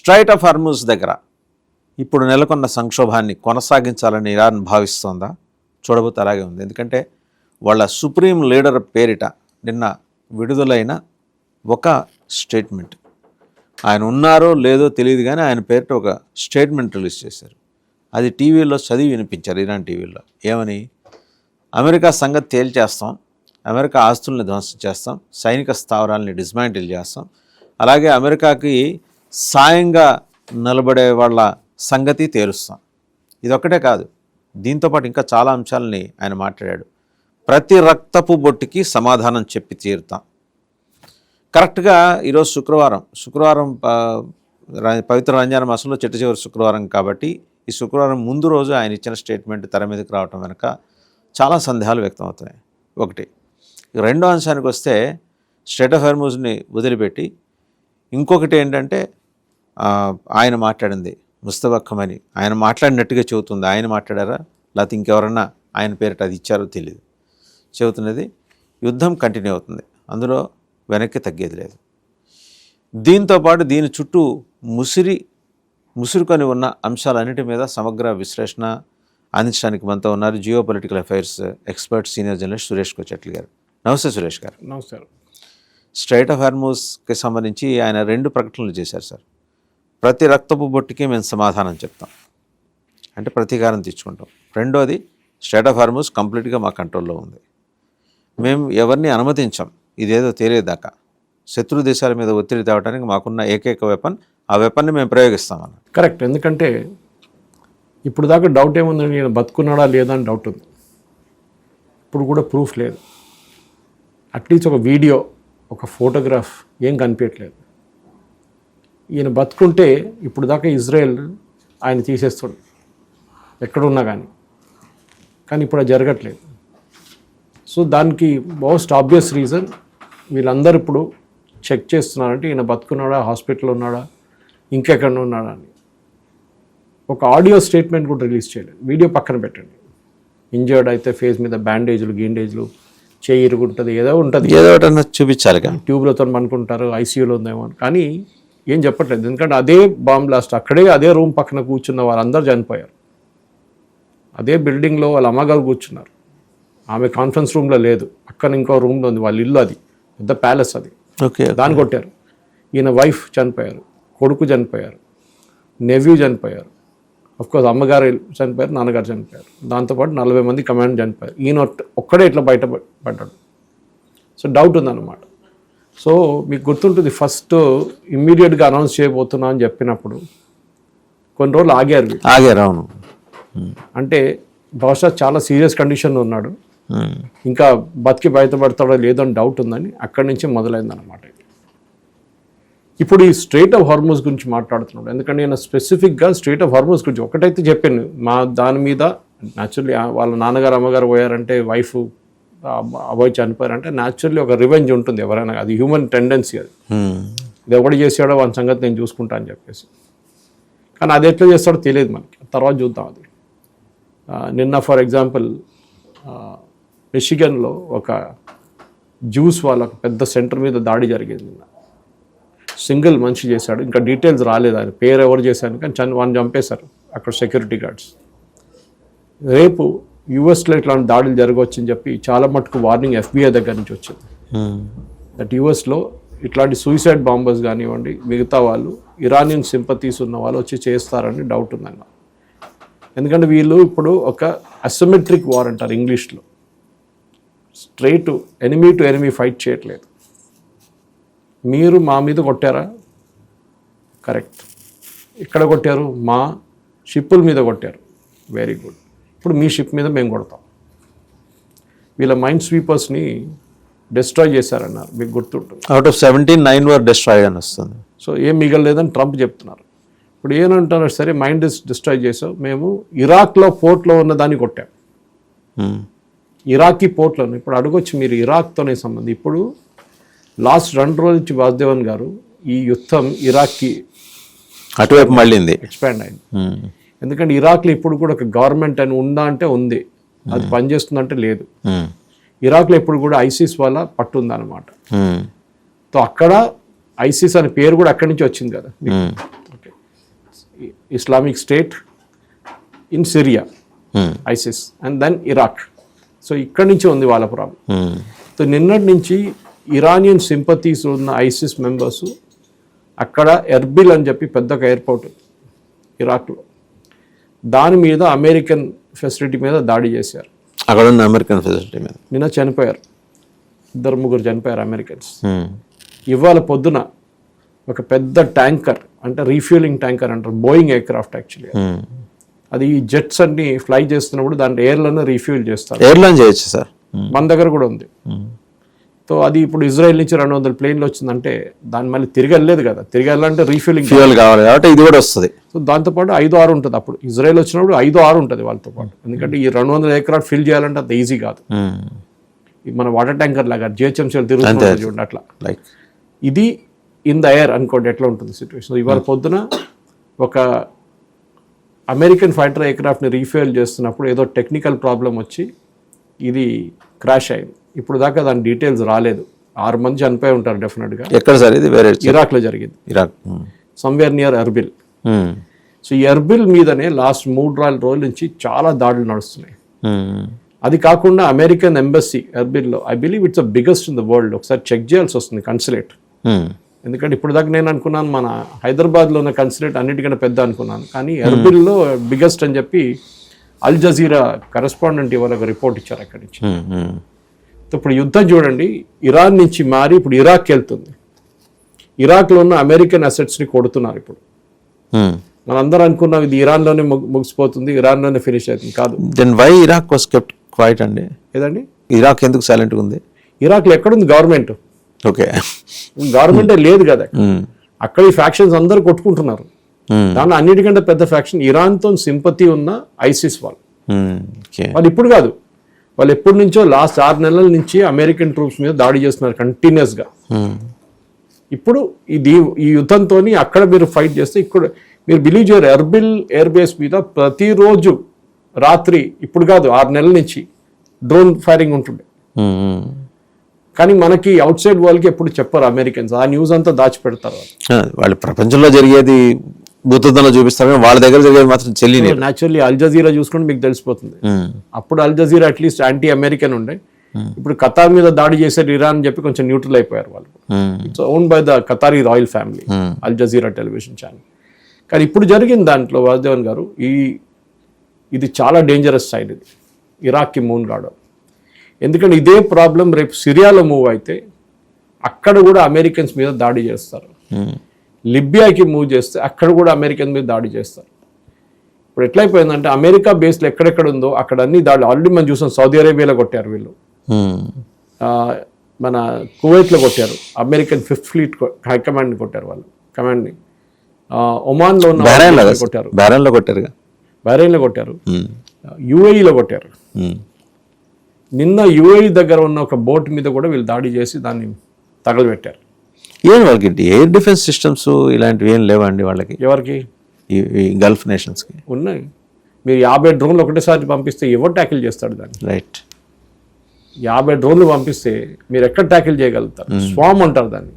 Straight of Hormuz దగ్గర ఇప్పుడు నెలకొన్న సంక్షోభాన్ని కొనసాగించాలని ఇరాన్ భావిస్తోందా? చూడబోతే అలాగే ఉంది. ఎందుకంటే వాళ్ళ సుప్రీం లీడర్ పేరిట నిన్న విడుదలైన ఒక స్టేట్మెంట్, ఆయన ఉన్నారో లేదో తెలియదు కానీ ఆయన పేరిట ఒక స్టేట్మెంట్ రిలీజ్ చేశారు. అది టీవీలో చదివి వినిపించారు, ఇరాన్ టీవీలో. ఏమని? అమెరికా సంగతి తేల్చేస్తాం, అమెరికా ఆస్తుల్ని ధ్వంసం చేస్తాం, సైనిక స్థావరాలని డిస్మాంటిల్ చేస్తాం, అలాగే అమెరికాకి సాయంగా నిలబడే వాళ్ళ సంగతి తేలుస్తాం. ఇదొక్కటే కాదు, దీంతోపాటు ఇంకా చాలా అంశాలని ఆయన మాట్లాడాడు. ప్రతి రక్తపు బొట్టుకి సమాధానం చెప్పి తీరుతాం. కరెక్ట్గా ఈరోజు శుక్రవారం పవిత్ర రంజాన్ మాసంలో చిట్ట చివరి శుక్రవారం కాబట్టి ఈ శుక్రవారం ముందు రోజు ఆయన ఇచ్చిన స్టేట్మెంట్ తెర మీదకి రావటం వెనుక చాలా సందేహాలు వ్యక్తమవుతున్నాయి. ఒకటి. రెండో అంశానికి వస్తే స్ట్రైట్ ఆఫ్ హార్మూజ్ని వదిలిపెట్టి ఇంకొకటి ఏంటంటే ఆయన మాట్లాడింది ముస్తఫా ఖమైనీ ఆయన మాట్లాడినట్టుగా చెబుతుంది. ఆయన మాట్లాడారా లేకపోతే ఇంకెవరన్నా ఆయన పేరిట అది ఇచ్చారో తెలియదు. చెబుతున్నది యుద్ధం కంటిన్యూ అవుతుంది, అందులో వెనక్కి తగ్గేది లేదు. దీంతోపాటు దీని చుట్టూ ముసురుకొని ఉన్న అంశాలన్నిటి మీద సమగ్ర విశ్లేషణ అందించడానికి మనతో ఉన్నారు geo political affairs expert senior journalist Suresh Kochetla garu. నమస్తే సురేష్ గారు. నమస్కారం. స్ట్రైట్ ఆఫ్ హార్మూజ్కి సంబంధించి ఆయన 2 ప్రకటనలు చేశారు సార్. ప్రతి రక్తపు బొట్టుకి మేము సమాధానం చెప్తాం, అంటే ప్రతీకారం తెచ్చుకుంటాం. రెండోది, స్ట్రైట్ ఆఫ్ హార్మూజ్ కంప్లీట్గా మా కంట్రోల్లో ఉంది, మేము ఎవరిని అనుమతించాం ఇదేదో తేలేదాకా. శత్రు దేశాల మీద ఒత్తిడి తేవడానికి మాకున్న ఏకైక వెపన్, ఆ వెపన్ని మేము ప్రయోగిస్తామన్న. కరెక్ట్. ఎందుకంటే ఇప్పుడు దాకా డౌట్ ఏముంది, నేను బతుకున్నాడా లేదా అని డౌట్ ఉంది. ఇప్పుడు కూడా ప్రూఫ్ లేదు. అట్లీస్ట్ ఒక వీడియో, ఒక ఫోటోగ్రాఫ్ ఏం కనిపించట్లేదు. ఈయన బతుకుంటే ఇప్పుడు దాకా ఇజ్రాయెల్ ఆయన తీసేస్తాడు ఎక్కడున్నా కానీ ఇప్పుడు అది జరగట్లేదు. సో దానికి మోస్ట్ ఆబ్వియస్ రీజన్ వీళ్ళందరూ ఇప్పుడు చెక్ చేస్తున్నారంటే ఈయన బతుకున్నాడా, హాస్పిటల్లో ఉన్నాడా, ఇంకెక్కడ ఉన్నాడా అని. ఒక ఆడియో స్టేట్మెంట్ కూడా రిలీజ్ చేయలేదు. వీడియో పక్కన పెట్టండి. ఇంజర్డ్ అయితే ఫేస్ మీద బ్యాండేజ్లు, గిండేజ్లు, చేయి ఇరుగుంటుంది, ఏదో ఉంటుంది, ఏదో చూపించాలి. ట్యూబ్లతో అనుకుంటారు ఐసీయూలో ఉందేమో అని, కానీ ఏం చెప్పట్లేదు. ఎందుకంటే అదే బాంబ్ బ్లాస్ట్ అక్కడే అదే రూమ్ పక్కన కూర్చున్న వాళ్ళందరూ చనిపోయారు. అదే బిల్డింగ్లో వాళ్ళ అమ్మగారు కూర్చున్నారు. ఆమె కాన్ఫరెన్స్ రూమ్లో లేదు, పక్కన ఇంకో రూమ్లో ఉంది, వాళ్ళ ఇల్లు, అది పెద్ద ప్యాలెస్, అది దాన్ని కొట్టారు. ఈయన వైఫ్ చనిపోయారు, కొడుకు చనిపోయారు, నెవ్యూ చనిపోయారు, అఫ్కోర్స్ అమ్మగారు చనిపోయారు, నాన్నగారు చనిపోయారు, దాంతోపాటు 40 మంది కమాండ్ చనిపోయారు. ఈయన ఒక్కడే ఇట్లా బయటపడ్డాడు. సో డౌట్ ఉందన్నమాట. సో మీకు గుర్తుంటుంది, ఫస్ట్ ఇమ్మీడియట్గా అనౌన్స్ చేయబోతున్నా అని చెప్పినప్పుడు కొన్ని రోజులు ఆగారు. అవును. అంటే బహుశా చాలా సీరియస్ కండిషన్లో ఉన్నాడు, ఇంకా బతికి బయటపడతాడో లేదో అని డౌట్ ఉందని అక్కడి నుంచి మొదలైందన్నమాట. ఇప్పుడు ఈ స్ట్రైట్ ఆఫ్ హార్మూజ్ గురించి మాట్లాడుతున్నాడు. ఎందుకంటే నేను స్పెసిఫిక్గా స్ట్రైట్ ఆఫ్ హార్మూజ్ గురించి ఒకటైతే చెప్పాను, మా దాని మీద న్యాచురల్లీ వాళ్ళ నాన్నగారు అమ్మగారు పోయారంటే, వైఫ్ అబ్బాయి చనిపోయారంటే న్యాచురల్లీ ఒక రివెంజ్ ఉంటుంది ఎవరైనా, అది హ్యూమన్ టెండెన్సీ. అది ఇది ఎవడు చేసాడో వాని సంగతి నేను చూసుకుంటా అని చెప్పేసి. కానీ అది ఎట్లా చేస్తాడో తెలియదు మనకి, తర్వాత చూద్దాం. అది నిన్న ఫర్ ఎగ్జాంపుల్ మిషిగన్లో ఒక జ్యూస్ వాళ్ళ పెద్ద సెంటర్ మీద దాడి జరిగింది నిన్న. సింగిల్ మనిషి చేశాడు, ఇంకా డీటెయిల్స్ రాలేదు, ఆయన పేరు ఎవరు చేశాను, కానీ వాడిని చంపేశారు అక్కడ సెక్యూరిటీ గార్డ్స్. రేపు యూఎస్లో ఇట్లాంటి దాడులు జరగవచ్చు అని చెప్పి చాలా మటుకు వార్నింగ్ FBI దగ్గర నుంచి వచ్చింది. దట్ యూఎస్లో ఇట్లాంటి సూసైడ్ బాంబర్స్ కానివ్వండి, మిగతా వాళ్ళు ఇరానియన్ సింపతీస్ ఉన్న వాళ్ళు వచ్చి చేస్తారని డౌట్ ఉందన్న. ఎందుకంటే వీళ్ళు ఇప్పుడు ఒక అసిమెట్రిక్ వార్ అంటారు ఇంగ్లీష్లో. Straight enemy to enemy fight చేయట్లేదు. మీరు మా మీద కొట్టారా, కరెక్ట్, ఇక్కడ కొట్టారు, మా షిప్పుల మీద కొట్టారు, వెరీ గుడ్, ఇప్పుడు మీ షిప్ మీద మేము కొడతాం. వీళ్ళ మైండ్ స్వీపర్స్ని డిస్ట్రాయ్ చేశారన్నారు, మీకు గుర్తుంటుంది. అవుట్ ఆఫ్ 17, 9 వర్ డిస్ట్రాయ్ అని వస్తుంది. సో ఏం మిగలలేదని ట్రంప్ చెప్తున్నారు. ఇప్పుడు ఏమంటారు, సరే మైండ్ డిస్ట్రాయ్ చేసావు, మేము ఇరాక్లో పోర్ట్లో ఉన్న దాన్ని కొట్టాం, ఇరాకీ పోర్ట్లో. ఇప్పుడు అడగొచ్చు మీరు, ఇరాక్తోనే సంబంధం. ఇప్పుడు లాస్ట్ 2 రోజుల నుంచి వాసుదేవన్ గారు ఈ యుద్ధం ఇరాక్కి అటువైపు మళ్ళీ ఎక్స్పాండ్ అయింది. ఎందుకంటే ఇరాక్లో ఇప్పుడు కూడా ఒక గవర్నమెంట్ అని ఉందా అంటే ఉంది, అది పనిచేస్తుందంటే లేదు. ఇరాక్లో ఇప్పుడు కూడా ఐసిస్ వల్ల పట్టు ఉందన్నమాట. సో అక్కడ ఐసిస్ అనే పేరు కూడా అక్కడి నుంచి వచ్చింది కదా. Okay, Islamic State in Syria, ISIS, and then Iraq. So ఇక్కడి నుంచి ఉంది వాళ్ళ ప్రాబ్లం. సో నిన్నటి నుంచి ఇరానియన్ సింపతీస్ ఉన్న ఐసిస్ మెంబర్స్ అక్కడ ఎర్బిల్ అని చెప్పి పెద్ద ఒక ఎయిర్పోర్ట్ ఇరాక్లో, దాని మీద అమెరికన్ ఫెసిలిటీ మీద దాడి చేశారు. అక్కడ ఉన్న అమెరికన్ ఫెసిలిటీ మీద నిన్న చనిపోయారు, 2-3 చనిపోయారు అమెరికన్స్. ఇవాళ పొద్దున ఒక పెద్ద ట్యాంకర్, అంటే రీఫ్యూలింగ్ ట్యాంకర్ అంటారు, బోయింగ్ ఎయిర్క్రాఫ్ట్ యాక్చువల్లీ, అది ఈ జెట్స్ అన్ని ఫ్లై చేస్తున్నప్పుడు దాంట్లో ఎయిర్లోనే రీఫ్యూల్ చేస్తారు. ఎయిర్లైన్ చేయొచ్చు సార్, మన దగ్గర కూడా ఉంది. సో అది ఇప్పుడు ఇజ్రాయెల్ నుంచి 200 ప్లేన్లు వచ్చిందంటే దాన్ని మళ్ళీ తిరిగి వెళ్ళలేదు కదా, తిరిగి వెళ్ళాలంటే రీఫ్యూలింగ్ ఫ్యూయల్ కావాలి కాబట్టి ఇది కూడా వస్తుంది. సో దాంతోపాటు 5-6 ఉంటుంది. అప్పుడు ఇజ్రాయెల్ వచ్చినప్పుడు 5-6 ఉంటుంది వాళ్ళతో పాటు, ఎందుకంటే ఈ 200 ఎయిర్క్రాఫ్ట్ ఫిల్ చేయాలంటే అంత ఈజీ కాదు. మన వాటర్ ట్యాంకర్ లాగా జిహెచ్ఎంసీలు తిరుగుతుంది చూడండి అట్లా. లైక్ ఇది ఇన్ ద ఎయిర్ అనుకోండి ఎట్లా ఉంటుంది సిచ్యువేషన్. ఇవాళ పొద్దున ఒక అమెరికన్ ఫైటర్ ఎయిర్క్రాఫ్ట్ని రీఫ్యూయల్ చేస్తున్నప్పుడు ఏదో టెక్నికల్ ప్రాబ్లం వచ్చి ఇది క్రాష్ అయింది. ఇప్పుడు దాకా దాని డీటెయిల్స్ రాలేదు. 6 మంది చనిపోయి ఉంటారు డెఫినెట్గా. ఎక్కడ సార్ ఇది? వేరే ఇరాక్లో జరిగింది, Iraq, somewhere near Erbil. So ఈ ఎర్బిల్ మీదనే లాస్ట్ 3-4 రోజుల నుంచి చాలా దాడులు నడుస్తున్నాయి. అది కాకుండా అమెరికన్ ఎంబసీ ఎర్బిల్లో, I believe it's the biggest in the world, ఒకసారి చెక్ చేయాల్సి వస్తుంది కన్సులేట్. ఎందుకంటే ఇప్పుడు దాకా నేను అనుకున్నాను మన హైదరాబాద్లో ఉన్న కన్సులేట్ అన్నిటికంటే పెద్ద అనుకున్నాను, కానీ ఎర్బిల్లో బిగ్గెస్ట్ అని చెప్పి అల్ జజీరా కరెస్పాండెంట్ ఇవాళ ఒక రిపోర్ట్ ఇచ్చారు అక్కడి నుంచి. ఇప్పుడు యుద్ధం చూడండి, ఇరాన్ నుంచి మారి ఇప్పుడు ఇరాక్కి వెళ్తుంది. ఇరాక్లో ఉన్న అమెరికన్ అసెట్స్ని కొడుతున్నారు ఇప్పుడు. మనందరూ అనుకున్నాం ఇది ఇరాన్లోనే ముగిసిపోతుంది, ఇరాన్లోనే ఫినిష్ అవుతుంది. కాదు. Then why Iraq was kept quiet అండి? ఏదండి ఇరాక్ ఎందుకు సైలెంట్గా ఉంది? ఇరాక్లో ఎక్కడుంది గవర్నమెంట్? ఓకే, గవర్నమెంటే లేదు కదా అక్కడ. ఈ ఫ్యాక్షన్స్ అందరూ కొట్టుకుంటున్నారు. దాంట్లో అన్నిటికంటే పెద్ద ఫ్యాక్షన్ ఇరాన్తో సింపతి ఉన్న ఐసిస్ వాళ్ళు. వాళ్ళు ఇప్పుడు కాదు, వాళ్ళు ఎప్పటి నుంచో లాస్ట్ 6 నెలల నుంచి అమెరికన్ ట్రూప్స్ మీద దాడి చేస్తున్నారు కంటిన్యూస్గా. ఇప్పుడు ఈ యుద్ధంతో అక్కడ మీరు ఫైట్ చేస్తే ఇక్కడ మీరు బిలీవ్ చేయరు, ఎర్బిల్ ఎయిర్ బేస్ మీద ప్రతిరోజు రాత్రి, ఇప్పుడు కాదు 6 నెలల నుంచి డ్రోన్ ఫైరింగ్ ఉంటుండే. కానీ మనకి అవుట్ సైడ్ వరల్డ్కి ఎప్పుడు చెప్పరు అమెరికన్స్, ఆ న్యూస్ అంతా దాచిపెడతారు. వాళ్ళు ప్రపంచంలో జరిగేది భూతద్దంలో చూపిస్తారు, వాళ్ళ దగ్గర జరిగేది మాత్రం చెల్లి. న్యాచురల్లీ అల్ జజీరా చూసుకుంటే మీకు తెలిసిపోతుంది. అప్పుడు al Jazeera at least anti American ఉండే, ఇప్పుడు ఖతార్ మీద దాడి చేశారు ఇరాన్ అని చెప్పి కొంచెం న్యూట్రల్ అయిపోయారు వాళ్ళు. It's own by the Qatari royal family, al Jazeera television channel. కానీ ఇప్పుడు జరిగిన దాంట్లో వాసుదేవన్ గారు ఇది చాలా డేంజరస్ సైడ్, ఇది ఇరాక్కి మూవ్ కావడం. ఎందుకంటే ఇదే ప్రాబ్లం రేపు సిరియాలో మూవ్ అయితే అక్కడ కూడా అమెరికన్స్ మీద దాడి చేస్తారు. లిబియాకి మూవ్ చేస్తే అక్కడ కూడా అమెరికన్ మీద దాడి చేస్తారు. ఇప్పుడు ఎట్లయిపోయిందంటే అమెరికా బేస్లో ఎక్కడెక్కడ ఉందో అక్కడ అన్ని దాడులు ఆల్రెడీ మనం చూసాం. సౌదీ అరేబియాలో కొట్టారు వీళ్ళు, మన కువైట్లో కొట్టారు, అమెరికన్ 5th ఫ్లీట్ హై కమాండ్ని కొట్టారు వాళ్ళు, కమాండ్ని. ఒమాన్లో ఉన్న కొట్టారు, బహ్రెయిన్లో కొట్టారు, యుఏఈలో కొట్టారు. నిన్న యుఏఈ దగ్గర ఉన్న ఒక బోట్ మీద కూడా వీళ్ళు దాడి చేసి దాన్ని తగలబెట్టారు. ఏం వాళ్ళకి ఎయిర్ డిఫెన్స్ సిస్టమ్స్ ఇలాంటివి ఏం లేవండి వాళ్ళకి? ఎవరికి? ఈ గల్ఫ్ నేషన్స్కి ఉన్నాయి. మీరు 50 డ్రోన్లు ఒకటేసారి పంపిస్తే ఎవరు ట్యాకిల్ చేస్తాడు దాన్ని? రైట్. 50 డ్రోన్లు పంపిస్తే మీరు ఎక్కడ ట్యాకిల్ చేయగలుగుతారు? స్వామ్ అంటారు దాన్ని.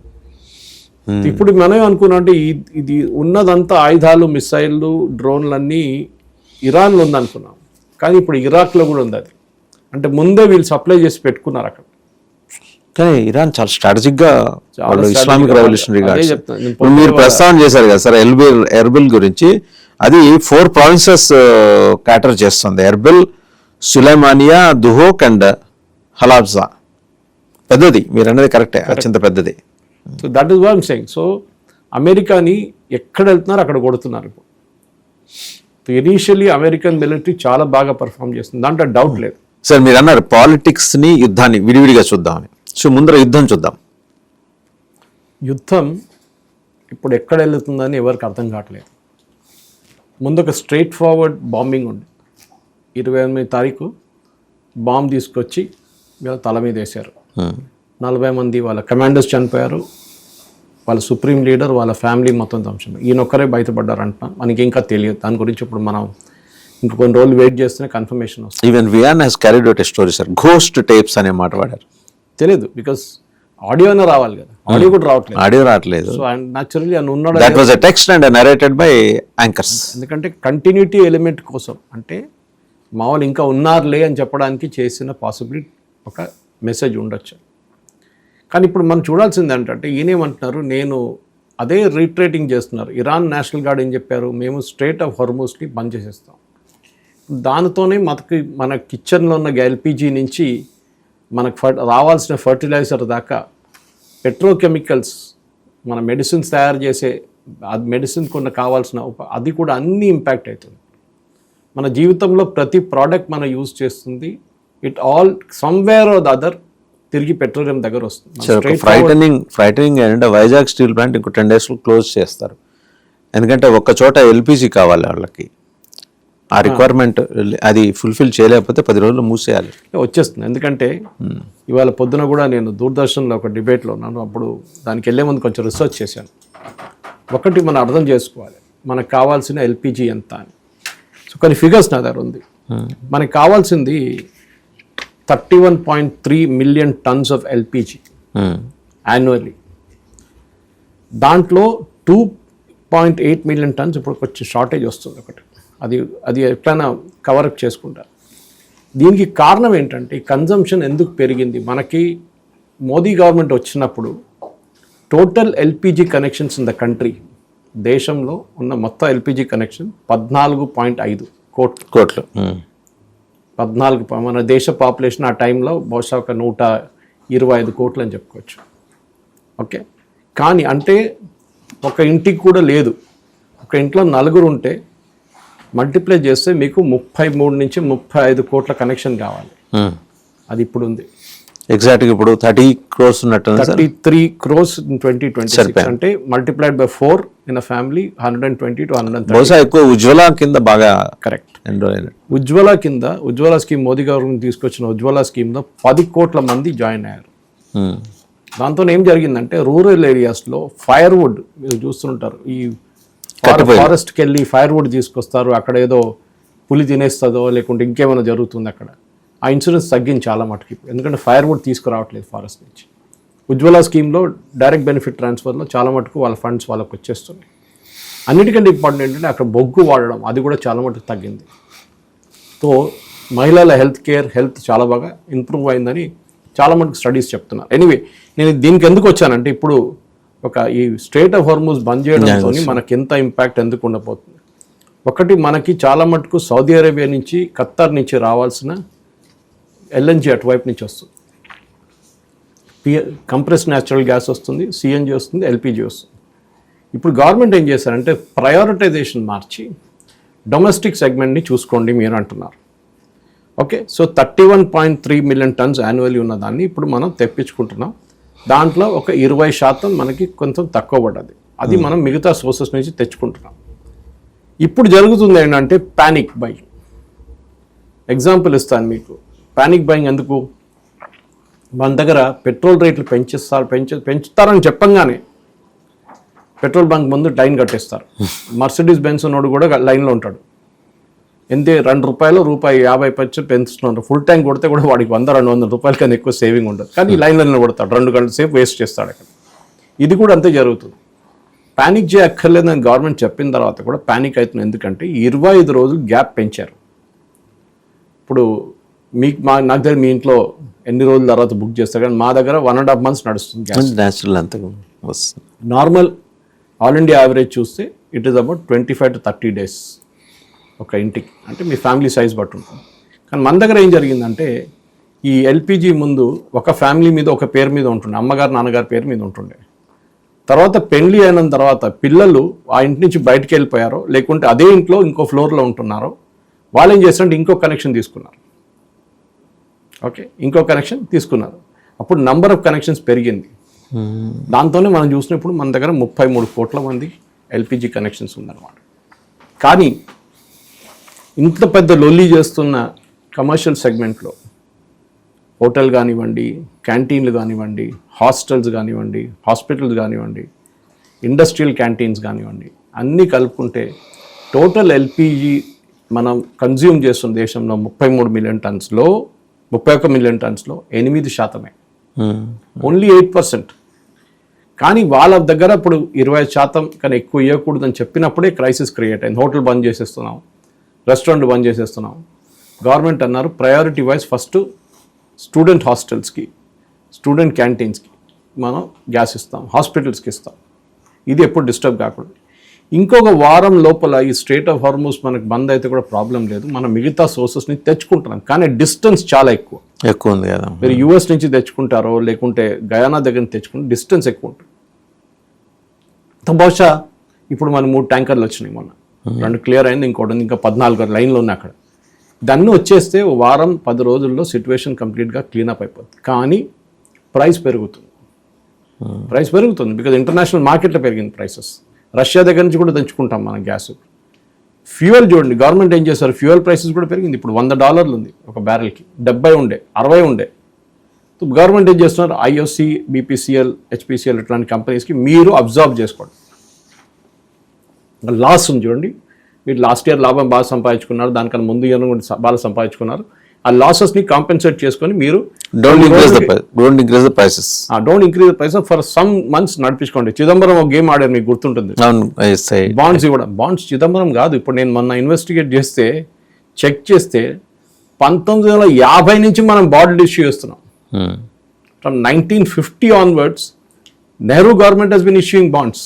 ఇప్పుడు మనం అనుకున్నామంటే ఇది ఉన్నదంతా ఆయుధాలు, మిసైళ్ళు, డ్రోన్లన్నీ ఇరాన్లో ఉందనుకున్నాం, కానీ ఇప్పుడు ఇరాక్లో కూడా ఉంది అది. అంటే ముందే వీళ్ళు సప్లై చేసి పెట్టుకున్నారు అక్కడ. కానీ ఇరాన్ చాలా స్ట్రాటజిక్గా ఇస్లామిక్ రెవల్యూషనరీ గార్డ్స్ మీరు ప్రస్తావన చేశారు కదా సార్ ఎర్బిల్ గురించి. అది 4 ప్రావిన్సెస్ క్యాటర్ చేస్తుంది, ఎర్బిల్, సులైమానియా, దుహోక్ అండ్ హలాబ్జా. పెద్దది, మీరు అనేది కరెక్టే, అత్యంత పెద్దది. So that is what I'm saying. So అమెరికాని ఎక్కడ వెళ్తున్నారు అక్కడ కొడుతున్నారు ఇప్పుడు. ఇనీషియల్లీ అమెరికన్ మిలిటరీ చాలా బాగా పర్ఫామ్ చేస్తుంది, దాంట్లో డౌట్ లేదు. సార్ మీరు అన్నారు పాలిటిక్స్ని యుద్ధాన్ని విడివిడిగా చూద్దామని. సో ముందర యుద్ధం చూద్దాం. యుద్ధం ఇప్పుడు ఎక్కడ వెళ్తుందని ఎవరికి అర్థం కావట్లేదు. ముందు ఒక స్ట్రైట్ ఫార్వర్డ్ బాంబింగ్ ఉంది. 28వ తారీఖు బాంబ్ తీసుకొచ్చి వీళ్ళ తల మీద వేశారు. 40 మంది వాళ్ళ కమాండర్స్ చనిపోయారు, వాళ్ళ సుప్రీం లీడర్, వాళ్ళ ఫ్యామిలీ మొత్తం ధ్వంసం. ఈయనొక్కరే బయటపడ్డారంట. మనకి ఇంకా తెలియదు దాని గురించి. ఇప్పుడు మనం ఇంక కొన్ని రోజులు వెయిట్ చేస్తేనే కన్ఫర్మేషన్ వస్తుంది. ఈవెన్ వియాన్ has carried out a story sir, ghost tapes అనే మాట వాడారు. తెలియదు, బికాస్ ఆడియో అయినా రావాలి కదా, ఆడియో కూడా రావట్లేదు. ఆడియో రావట్లేదు. సో న్యాచురల్లీ అని ఉన్నాడు. That was a text and narrated by anchors. ఎందుకంటే కంటిన్యూటీ ఎలిమెంట్ కోసం, అంటే మామూలు ఇంకా ఉన్నారులే అని చెప్పడానికి చేసిన పాసిబిలిటీ ఒక మెసేజ్ ఉండొచ్చు. కానీ ఇప్పుడు మనం చూడాల్సింది ఏంటంటే ఈయనేమంటున్నారు, నేను అదే రీట్రేటింగ్ చేస్తున్నారు. ఇరాన్ నేషనల్ గార్డ్ ఏం చెప్పారు, మేము స్ట్రేట్ ఆఫ్ హర్మూస్ని బంద్ చేసేస్తాం. దానితోనే మన కిచెన్లో ఉన్న ఎల్పిజి నుంచి మనకు రావాల్సిన ఫర్టిలైజర్ దాకా పెట్రోకెమికల్స్, మన మెడిసిన్స్ తయారు చేసే మెడిసిన్కి ఉన్న కావాల్సిన అది కూడా అన్నీ ఇంపాక్ట్ అవుతుంది. మన జీవితంలో ప్రతి ప్రోడక్ట్ మనం యూజ్ చేస్తుంది, it all somewhere or the other తిరిగి పెట్రోలియం దగ్గర వస్తుంది. Frightening and Vizag steel plant ఇంకో 10 days క్లోజ్ చేస్తారు. ఎందుకంటే ఒక్క చోట ఎల్పిజి కావాలి వాళ్ళకి, ఆ రిక్వైర్మెంట్ అది ఫుల్ఫిల్ చేయలేకపోతే 10 రోజులు మూసేయాలి. వచ్చేస్తుంది. ఎందుకంటే ఇవాళ పొద్దున కూడా నేను దూరదర్శన్లో ఒక డిబేట్లో ఉన్నాను. అప్పుడు దానికి వెళ్ళే ముందు కొంచెం రీసెర్చ్ చేశాను. ఒకటి మనం అర్థం చేసుకోవాలి, మనకు కావాల్సిన ఎల్పిజి ఎంత అని. సో కొన్ని ఫిగర్స్ నా దగ్గర ఉంది. మనకు కావాల్సింది 31.3 million tons of LPG annually. దాంట్లో 2.8 million tons ఇప్పుడు కొంచెం షార్టేజ్ వస్తుంది ఒకటి. అది ఎట్లైనా కవరప్ చేసుకుంటారు. దీనికి కారణం ఏంటంటే ఈ కన్జంప్షన్ ఎందుకు పెరిగింది. మనకి మోదీ గవర్నమెంట్ వచ్చినప్పుడు total LPG connections in the country, దేశంలో ఉన్న మొత్తం ఎల్పిజి కనెక్షన్ 14.5 కోట్లు. 14. మన దేశ పాపులేషన్ ఆ టైంలో బహుశా ఒక 125 కోట్లు అని చెప్పుకోవచ్చు. ఓకే, కానీ అంటే ఒక ఇంటికి కూడా లేదు. ఒక ఇంట్లో 4 ఉంటే మల్టిప్లై చేస్తే మీకు 33 నుంచి 35 కోట్ల కనెక్షన్ కావాలి. అది ఇప్పుడు ఉంది. ఎగ్జాక్ట్గా ఇప్పుడు 30 crores ఉన్నట్టు, 33 crores in 2026. అంటే multiplied by 4 in a family 120 to 130. బహుశా ఎక్కువ ఉజ్వల కింద బాగా కరెక్ట్. ఉజ్వల స్కీమ్ మోదీ గవర్నమెంట్ తీసుకొచ్చిన ఉజ్వల స్కీమ్లో 10 కోట్ల మంది జాయిన్ అయ్యారు. దాంతో ఏం జరిగిందంటే రూరల్ ఏరియాస్లో ఫైర్వుడ్ మీరు చూస్తుంటారు, ఈ ఫారెస్ట్కి వెళ్ళి ఫైర్వుడ్ తీసుకొస్తారు. అక్కడ ఏదో పులి తినేస్తుందో లేకుంటే ఇంకేమైనా జరుగుతుంది అక్కడ. ఆ ఇన్సూరెన్స్ తగ్గింది చాలా మటుకు, ఎందుకంటే ఫైర్వుడ్ తీసుకురావట్లేదు ఫారెస్ట్ నుంచి. ఉజ్వల స్కీమ్లో డైరెక్ట్ బెనిఫిట్ ట్రాన్స్ఫర్లో చాలా మటుకు వాళ్ళ ఫండ్స్ వాళ్ళకి వచ్చేస్తున్నాయి. అన్నిటికంటే ఇంపార్టెంట్ ఏంటంటే అక్కడ బొగ్గు వాడడం, అది కూడా చాలా మటుకు తగ్గింది. సో మహిళల హెల్త్ చాలా బాగా ఇంప్రూవ్ అయిందని చాలా మటుకు స్టడీస్ చెప్తున్నారు. ఎనీవే, నేను దీనికి ఎందుకు వచ్చానంటే ఇప్పుడు ఈ స్ట్రేట్ ఆఫ్ హర్మూజ్ బంద్ చేయడంతో మనకి ఎంత ఇంపాక్ట్ ఎందుకు ఉండబోతుంది. ఒకటి, మనకి చాలా మటుకు సౌదీ అరేబియా నుంచి ఖత్తర్ నుంచి రావాల్సిన ఎల్ఎన్జి అటువైపు నుంచి వస్తుంది. కంప్రెస్ న్యాచురల్ గ్యాస్ వస్తుంది, సిఎన్జి వస్తుంది, ఎల్పిజి వస్తుంది. ఇప్పుడు గవర్నమెంట్ ఏం చేశారంటే ప్రయారిటైజేషన్ మార్చి డొమెస్టిక్ సెగ్మెంట్ని చూసుకోండి మీరు అంటున్నారు. Okay, so 31.3 million tons annually ఉన్నదాన్ని ఇప్పుడు మనం తెప్పించుకుంటున్నాం. దాంట్లో ఒక 20% మనకి కొంచెం తక్కువ పడ్డది. అది మనం మిగతా సోర్సెస్ నుంచి తెచ్చుకుంటున్నాం. ఇప్పుడు జరుగుతుంది ఏంటంటే ప్యానిక్ బై. ఎగ్జాంపుల్ ఇస్తాను మీకు. ప్యానిక్ బయింగ్ ఎందుకు, మన దగ్గర పెట్రోల్ రేట్లు పెంచుతారని చెప్పంగానే పెట్రోల్ బంక్ ముందు లైన్ కట్టేస్తారు. మర్సిడీస్ బెన్స్ ఉన్నోడు కూడా లైన్లో ఉంటాడు. ఎంతే ₹2 పెంచుతున్నారు. ఫుల్ ట్యాంక్ కొడితే కూడా వాడికి 100-200 రూపాయల కన్నా ఎక్కువ సేవింగ్ ఉండదు. కానీ లైన్లలో కొడతాడు, 2 గంటల సేపు వేస్ట్ చేస్తాడు అక్కడ. ఇది కూడా అంతే జరుగుతుంది. ప్యానిక్ చేయక్కర్లేదని గవర్నమెంట్ చెప్పిన తర్వాత కూడా ప్యానిక్ అవుతుంది. ఎందుకంటే 25 రోజులు గ్యాప్ పెంచారు. ఇప్పుడు నాకు దగ్గర మీ ఇంట్లో ఎన్ని రోజుల తర్వాత బుక్ చేస్తారు, కానీ మా దగ్గర 1.5 months నడుస్తుంది gas. Normal all India average చూస్తే it is about 25 to 30 days ఒక ఇంటికి, అంటే మీ ఫ్యామిలీ సైజ్ బట్టి ఉంటుంది. కానీ మన దగ్గర ఏం జరిగిందంటే ఈ ఎల్పిజి ముందు ఒక ఫ్యామిలీ మీద ఒక పేరు మీద ఉంటుండే, అమ్మగారు నాన్నగారి పేరు మీద ఉంటుండే. తర్వాత పెళ్లి అయిన తర్వాత పిల్లలు ఆ ఇంటి నుంచి బయటకు వెళ్ళిపోయారో లేకుంటే అదే ఇంట్లో ఇంకో ఫ్లోర్లో ఉంటున్నారో వాళ్ళు ఏం చేస్తారంటే ఇంకో కనెక్షన్ తీసుకున్నారు. ఓకే, ఇంకో కనెక్షన్ తీసుకున్నారు. అప్పుడు నంబర్ ఆఫ్ కనెక్షన్స్ పెరిగింది. దాంతోనే మనం చూసినప్పుడు మన దగ్గర 33 కోట్ల మంది ఎల్పిజి కనెక్షన్స్ ఉందన్నమాట. కానీ ఇంత పెద్ద లొల్లి చేస్తున్న కమర్షియల్ సెగ్మెంట్లో హోటల్ కానివ్వండి, క్యాంటీన్లు కానివ్వండి, హాస్టల్స్ కానివ్వండి, హాస్పిటల్స్ కానివ్వండి, ఇండస్ట్రియల్ క్యాంటీన్స్ కానివ్వండి, అన్నీ కలుపుకుంటే టోటల్ ఎల్పిజి మనం కన్జ్యూమ్ చేస్తున్న దేశంలో 31 million tonsలో 8%. ఓన్లీ 8%. కానీ వాళ్ళ దగ్గర ఇప్పుడు 20% కన్నా ఎక్కువ ఇవ్వకూడదని చెప్పినప్పుడే క్రైసిస్ క్రియేట్ అయింది. హోటల్ బంద్ చేసేస్తున్నాం, రెస్టారెంట్ బంద్ చేసేస్తున్నాం. గవర్నమెంట్ అన్నారు ప్రయారిటీ వైజ్ ఫస్ట్ స్టూడెంట్ హాస్టల్స్కి, స్టూడెంట్ క్యాంటీన్స్కి మనం గ్యాస్ ఇస్తాం, హాస్పిటల్స్కి ఇస్తాం. ఇది ఎప్పుడు డిస్టర్బ్ కాకూడదు. ఇంకొక వారం లోపల ఈ స్ట్రెయిట్ ఆఫ్ హార్మోస్ మనకు బంద్ అయితే కూడా ప్రాబ్లం లేదు, మనం మిగతా సోర్సెస్ని తెచ్చుకుంటున్నాం. కానీ డిస్టెన్స్ చాలా ఎక్కువ ఉంది కదా. మీరు యూఎస్ నుంచి తెచ్చుకుంటారో లేకుంటే గయానా దగ్గర నుంచి తెచ్చుకుంటే డిస్టెన్స్ ఎక్కువ ఉంటుంది. బహుశా ఇప్పుడు మన 3 ట్యాంకర్లు వచ్చినాయి మొన్న, 2 క్లియర్ అయింది, ఇంకోటి ఉంది, ఇంకా 14 లైన్లు ఉన్నాయి అక్కడ. దాన్ని వచ్చేస్తే వారం 10 రోజుల్లో సిచ్యువేషన్ కంప్లీట్గా క్లీనప్ అయిపోతుంది. కానీ ప్రైస్ పెరుగుతుంది, బికాజ్ ఇంటర్నేషనల్ మార్కెట్లో పెరిగింది ప్రైసెస్. రష్యా దగ్గర నుంచి కూడా తెచ్చుకుంటాం మనం గ్యాస్. ఫ్యూయల్ చూడండి, గవర్నమెంట్ ఏం చేస్తారు, ఫ్యూయల్ ప్రైసెస్ కూడా పెరిగింది. ఇప్పుడు $100 ఉంది ఒక బ్యారెల్కి, 70 ఉండే, 60 ఉండే. గవర్నమెంట్ ఏం చేస్తున్నారు, ఐఓసి, బీపీసీఎల్, హెచ్పిసిఎల్ ఇట్లాంటి కంపెనీస్కి మీరు అబ్జర్వ్ చేసుకోండి. లాస్ ఉంది చూడండి, మీరు లాస్ట్ ఇయర్ లాభం బాగా సంపాదించుకున్నారు, దానికన్నా ముందు ఇయర్ కూడా బాగా సంపాదించుకున్నారు. ఆ లాసెస్ని కాంపెన్సేట్ చేసుకొని మీరు don't increase the prices for some months నడిపించుకోండి. చిదంబరం ఒక గేమ్ ఆడారు, మీకు గుర్తుంటుంది, బాండ్స్ ఇవ్వడం. బాండ్స్ చిదంబరం కాదు, ఇప్పుడు నేను మొన్న ఇన్వెస్టిగేట్ చేస్తే చెక్ చేస్తే 1950 నుంచి మనం బాండ్ ఇష్యూ చేస్తున్నాం. From 1950 onwards Nehru government has been issuing bonds.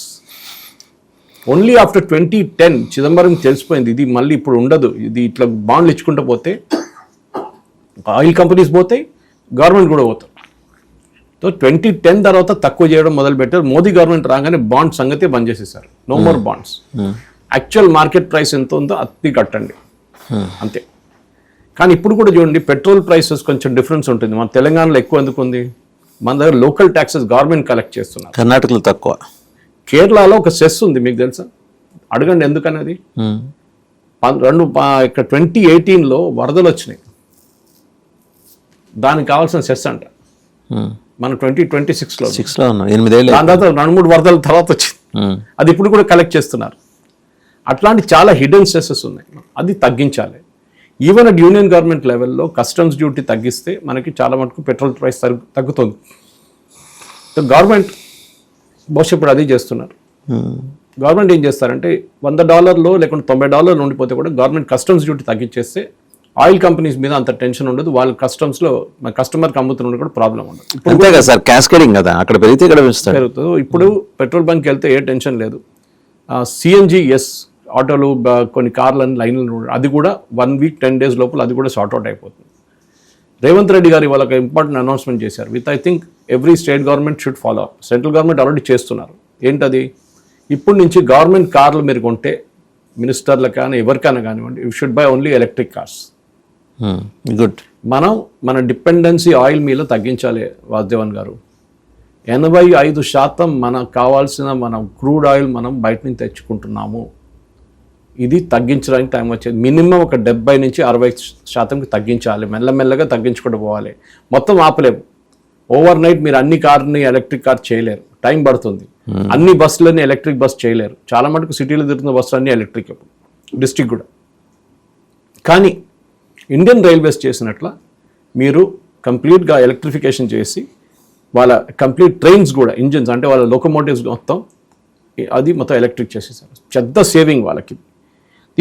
Only after 2010 Chidambaram తెలిసిపోయింది ఇది మళ్ళీ ఇప్పుడు ఉండదు, ఇది ఇట్లా బాండ్లు ఇచ్చుకుంటూ పోతే ఆయిల్ కంపెనీస్ పోతాయి, గవర్నమెంట్ కూడా పోతాయి. సో 2010 తర్వాత తక్కువ చేయడం మొదలు పెట్టారు. మోదీ గవర్నమెంట్ రాగానే బాండ్ సంగతి బంద్ చేసేసారు, no more bonds. Actual market price ఎంత ఉందో అది కట్టండి అంతే. కానీ ఇప్పుడు కూడా చూడండి, పెట్రోల్ ప్రైసెస్ కొంచెం డిఫరెన్స్ ఉంటుంది. మన తెలంగాణలో ఎక్కువ ఎందుకు ఉంది, మన దగ్గర లోకల్ ట్యాక్సెస్ గవర్నమెంట్ కలెక్ట్ చేస్తున్నారు, కర్ణాటకలో తక్కువ. కేరళలో ఒక సెస్ ఉంది, మీకు తెలుసా, అడగండి ఎందుకనేది. ఇక్కడ 2018లో వరదలు వచ్చినాయి, దానికి కావాల్సిన సెస్ అంట. మన 2026లో ఉన్నాం, 8 ఏళ్ళు. దాని తర్వాత 2-3 వరదల తర్వాత వచ్చింది, అది ఇప్పుడు కూడా కలెక్ట్ చేస్తున్నారు. అట్లాంటి చాలా హిడెన్ సెసెస్ ఉన్నాయి, అది తగ్గించాలి. ఈవెన్ అట్ యూనియన్ గవర్నమెంట్ లెవెల్లో కస్టమ్స్ డ్యూటీ తగ్గిస్తే మనకి చాలా మటుకు పెట్రోల్ ప్రైస్ తగ్గుతుంది. గవర్నమెంట్ బహుశా ఇప్పుడు అది చేస్తున్నారు. గవర్నమెంట్ ఏం చేస్తారంటే $100 లేకుంటే $90 ఉండిపోతే కూడా గవర్నమెంట్ కస్టమ్స్ డ్యూటీ తగ్గించేస్తే ఆయిల్ కంపెనీస్ మీద అంత టెన్షన్ ఉండదు, వాళ్ళ కస్టమ్స్లో కస్టమర్కి అమ్ముతున్న కూడా ప్రాబ్లం ఉండదు. అంతే కదా సార్, క్యాస్కేడింగ్ కదా, అక్కడ పెరిగితే ఇక్కడ పెరుగుతుంది. ఇప్పుడు పెట్రోల్ బంక్కి వెళ్తే ఏ టెన్షన్ లేదు. సిఎన్జి ఆటోలు కొన్ని కార్లను లైన్లు, అది కూడా 1 వీక్ 10 డేస్ లోపల అది కూడా సార్ట్అవుట్ అయిపోతుంది. రేవంత్ రెడ్డి గారు వాళ్ళకి ఇంపార్టెంట్ అనౌన్స్మెంట్ చేశారు, with I think every state government should follow. Central government already చేస్తున్నారు. ఏంటది, ఇప్పటి నుంచి గవర్నమెంట్ కార్లు మీరు కొంటే మినిస్టర్లకు కానీ ఎవరికైనా కానివ్వండి, you should buy only electric cars. Good. మన డిపెండెన్సీ ఆయిల్ మీద తగ్గించాలి వాసుదేవన్ గారు. 85% మనకు కావాల్సిన మన క్రూడ్ ఆయిల్ మనం బయట నుంచి తెచ్చుకుంటున్నాము. ఇది తగ్గించడానికి టైం వచ్చేది. మినిమం ఒక 70 నుంచి 60% తగ్గించాలి, మెల్లమెల్లగా తగ్గించుకుంటూ పోవాలి. మొత్తం ఆపలేము, ఓవర్ నైట్ మీరు అన్ని కార్ని ఎలక్ట్రిక్ కార్ చేయలేరు, టైం పడుతుంది. అన్ని బస్సులన్నీ ఎలక్ట్రిక్ బస్ చేయలేరు, చాలా మటుకు సిటీలో తిరుగుతున్న బస్సులు అన్నీ ఎలక్ట్రిక్, ఇప్పుడు డిస్ట్రిక్ట్ కూడా. కానీ ఇండియన్ రైల్వేస్ చేసినట్ల మీరు కంప్లీట్గా ఎలక్ట్రిఫికేషన్ చేసి వాళ్ళ కంప్లీట్ ట్రైన్స్ కూడా ఇంజిన్స్ అంటే వాళ్ళ లోకోమోటివ్స్ మొత్తం అది మొత్తం ఎలక్ట్రిక్ చేసేసారు. పెద్ద సేవింగ్ వాళ్ళకి.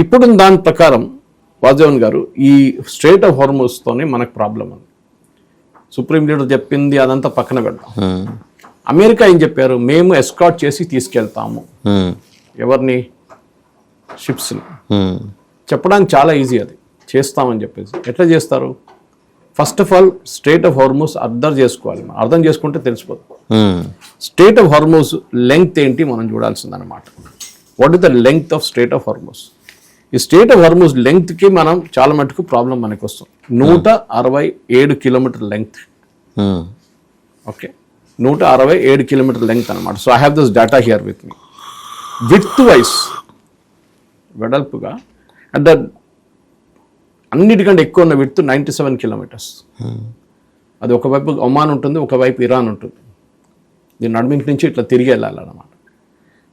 ఇప్పుడు దాని ప్రకారం వాసుదేవన్ గారు ఈ స్ట్రెయిట్ ఆఫ్ హార్మోస్తోనే మనకు ప్రాబ్లం ఉంది. సుప్రీం లీడర్ చెప్పింది అదంతా పక్కన పెడతాం. అమెరికా ఏం చెప్పారు, మేము ఎస్కాట్ చేసి తీసుకెళ్తాము. ఎవరిని, షిప్స్ని. చెప్పడానికి చాలా ఈజీ, అది చేస్తామని చెప్పేసి. ఎట్లా చేస్తారు, first of all straight of హార్మోస్ అర్థం చేసుకోవాలి. అర్థం చేసుకుంటే తెలిసిపోతుంది. స్ట్రెయిట్ ఆఫ్ హార్మోస్ లెంగ్త్ ఏంటి మనం చూడాల్సిందన్నమాట. What is the length of strait of Hormuz? ఈ స్ట్రెయిట్ ఆఫ్ హార్మోస్ లెంగ్త్కి మనం చాలా మటుకు ప్రాబ్లం మనకు వస్తుంది. 167 kilometer length. Okay, 167 kilometer length అనమాట. So I have this data here with me. Width wise వెడల్పుగా అండ్ అన్నిటికంటే ఎక్కువ ఉన్న విడ్త్ 97 కిలోమీటర్స్. అది ఒకవైపు ఒమాన్ ఉంటుంది, ఒకవైపు ఇరాన్ ఉంటుంది. దీని నడుమింటి నుంచి ఇట్లా తిరిగి వెళ్ళాలన్నమాట.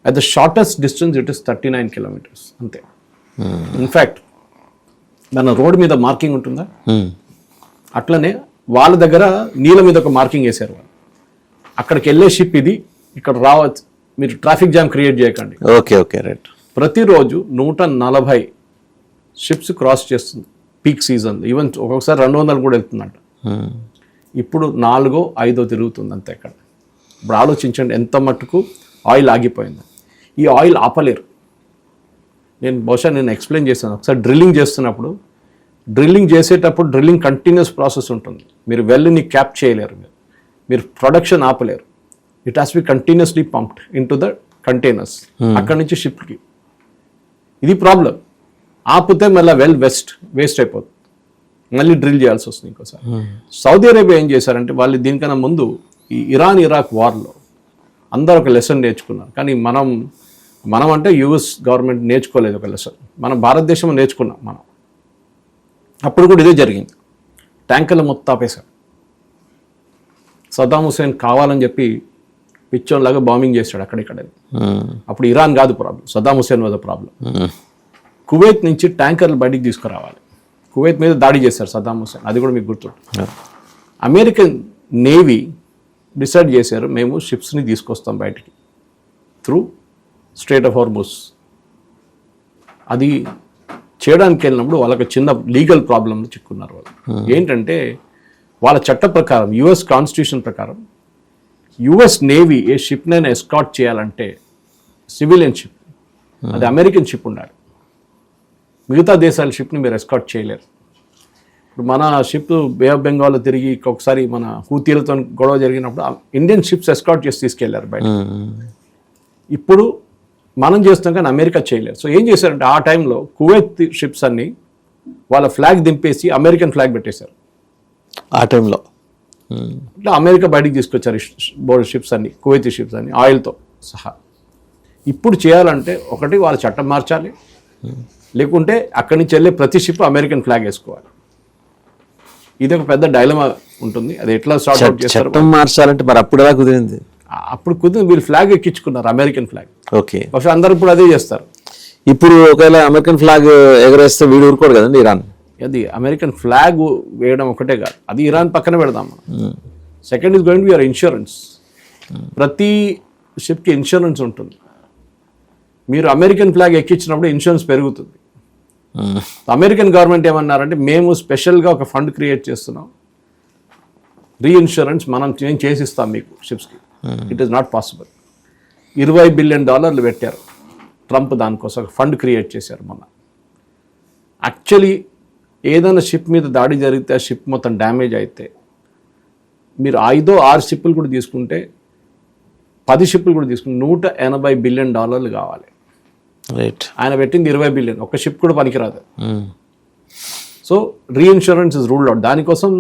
At the shortest distance it is 39 kilometers అంతే. ఇన్ఫ్యాక్ట్ మన రోడ్ మీద మార్కింగ్ ఉంటుందా, అట్లనే వాళ్ళ దగ్గర నీళ్ళ మీద ఒక మార్కింగ్ వేశారు వాళ్ళు. అక్కడికి వెళ్ళే షిప్ ఇది, ఇక్కడ రావచ్చు, మీరు ట్రాఫిక్ జామ్ క్రియేట్ చేయకండి. Okay okay right. ప్రతిరోజు 140 షిప్స్ క్రాస్ చేస్తుంది పీక్ సీజన్. ఈవెన్ ఒక్కొక్కసారి 200 కూడా వెళ్తుందంట. ఇప్పుడు 4, 5 తిరుగుతుంది అంతే. ఎక్కడ ఇప్పుడు ఆలోచించండి ఎంత మట్టుకు ఆయిల్ ఆగిపోయింది. ఈ ఆయిల్ ఆపలేరు. నేను ఎక్స్ప్లెయిన్ చేస్తాను. ఒకసారి డ్రిల్లింగ్ చేస్తున్నప్పుడు, డ్రిల్లింగ్ చేసేటప్పుడు డ్రిల్లింగ్ కంటిన్యూస్ ప్రాసెస్ ఉంటుంది. మీరు వెల్ని క్యాప్ చేయలేరు, మీరు ప్రొడక్షన్ ఆపలేరు. It has B continuously pumped in to the containers, అక్కడి నుంచి షిప్కి. ఇది ప్రాబ్లం. ఆపితే మళ్ళీ వేస్ట్ అయిపోతుంది, మళ్ళీ డ్రిల్ చేయాల్సి వస్తుంది ఇంకోసారి. సౌదీ అరేబియా ఏం చేశారంటే, వాళ్ళు దీనికన్నా ముందు ఈ ఇరాక్ వార్లో అందరూ ఒక లెసన్ నేర్చుకున్నారు. కానీ మనం అంటే యుఎస్ గవర్నమెంట్ నేర్చుకోలేదు ఒక లెసన్. మనం భారతదేశంలో నేర్చుకున్నాం మనం. అప్పుడు కూడా ఇదే జరిగింది. ట్యాంకర్లు మొత్తం ఆపేశారు. సద్దాం హుసేన్ కావాలని చెప్పి పిచ్చోన్లాగా బాంబింగ్ చేశాడు అక్కడిక్కడ. అప్పుడు ఇరాన్ కాదు problem, Saddam Hussein was problem. Kuwait నుంచి ట్యాంకర్లు బయటికి తీసుకురావాలి. కువైత్ మీద దాడి చేశారు సద్దాం హుసేన్, అది కూడా మీకు గుర్తుంది. అమెరికన్ నేవీ డిసైడ్ చేశారు, మేము షిప్స్ని తీసుకొస్తాం బయటికి త్రూ స్ట్రైట్ ఆఫ్ హార్మజ్. అది చేయడానికి వెళ్ళినప్పుడు వాళ్ళకి చిన్న లీగల్ ప్రాబ్లమ్ చిక్కున్నారు వాళ్ళు. ఏంటంటే వాళ్ళ చట్ట ప్రకారం, యుఎస్ కాన్స్టిట్యూషన్ ప్రకారం, యుఎస్ నేవీ ఏ షిప్నైనా ఎస్కాట్ చేయాలంటే సివిలియన్ షిప్, అది అమెరికన్ షిప్ ఉండాలి. మిగతా దేశాల షిప్ని మీరు ఎస్కాట్ చేయలేరు. ఇప్పుడు మన షిప్ బే ఆఫ్ బెంగాల్ తిరిగి ఒకసారి మన హూతీలతో గొడవ జరిగినప్పుడు ఇండియన్ షిప్స్ ఎస్కాట్ చేసి తీసుకెళ్లారు బయట. ఇప్పుడు మనం చేస్తాం కానీ అమెరికా చేయలేరు. సో ఏం చేశారంటే, ఆ టైంలో కువైత్ షిప్స్ అన్ని వాళ్ళ ఫ్లాగ్ దింపేసి అమెరికన్ ఫ్లాగ్ పెట్టేశారు. ఆ టైంలో ఇట్లా అమెరికా బయటికి తీసుకొచ్చారు బోర్డు షిప్స్ అన్ని, కువైత్ షిప్స్ అన్ని ఆయిల్తో సహా. ఇప్పుడు చేయాలంటే ఒకటి వాళ్ళ చట్టం మార్చాలి, లేకుంటే అక్కడి నుంచి వెళ్ళే ప్రతి షిప్ అమెరికన్ ఫ్లాగ్ వేసుకోవాలి. ఇది ఒక పెద్ద డైలమా ఉంటుంది. అది ఎట్లా సార్ట్ అవుట్ చేస్తారు. చట్టం మార్చాలంటే మరి అప్పుడు ఎలా కుదిరింది? అప్పుడు కుదిరి వీళ్ళు ఫ్లాగ్ ఎక్కించుకున్నారు, అమెరికన్ ఫ్లాగ్. ఓకే, బహుశా అందరూ ఇప్పుడు అదే చేస్తారు. ఇప్పుడు ఒకవేళ అమెరికన్ ఫ్లాగ్ ఎగరేస్తే వీడు ఊరుకోడు కదండి ఇరాన్. అది అమెరికన్ ఫ్లాగ్ వేయడం ఒకటే కాదు, అది ఇరాన్ పక్కన పెడదాం మనం. Second is going to be your insurance. ప్రతి షిప్కి ఇన్సూరెన్స్ ఉంటుంది. మీరు అమెరికన్ ఫ్లాగ్ ఎక్కించినప్పుడు ఇన్సూరెన్స్ పెరుగుతుంది. అమెరికన్ గవర్నమెంట్ ఏమన్నారంటే, మేము స్పెషల్గా ఒక ఫండ్ క్రియేట్ చేస్తున్నాం, రీఇన్సూరెన్స్ మనం చేసిస్తాం మీకు షిప్స్కి. It is not possible. $20 billion పెట్టారు ట్రంప్ దానికోసం, ఒక ఫండ్ క్రియేట్ చేశారు మొన్న. యాక్చువల్లీ ఏదైనా షిప్ మీద దాడి జరిగితే, ఆ షిప్ మొత్తం డ్యామేజ్ అయితే, మీరు 5-6 షిప్పులు కూడా తీసుకుంటే, 10 షిప్పులు కూడా తీసుకుంటే $180 బిలియన్ కావాలి. రైట్. ఆయన పెట్టింది 20 బిలియన్, ఒక్క షిప్ కూడా పనికిరాదు. So reinsurance is ruled out. దానికోసం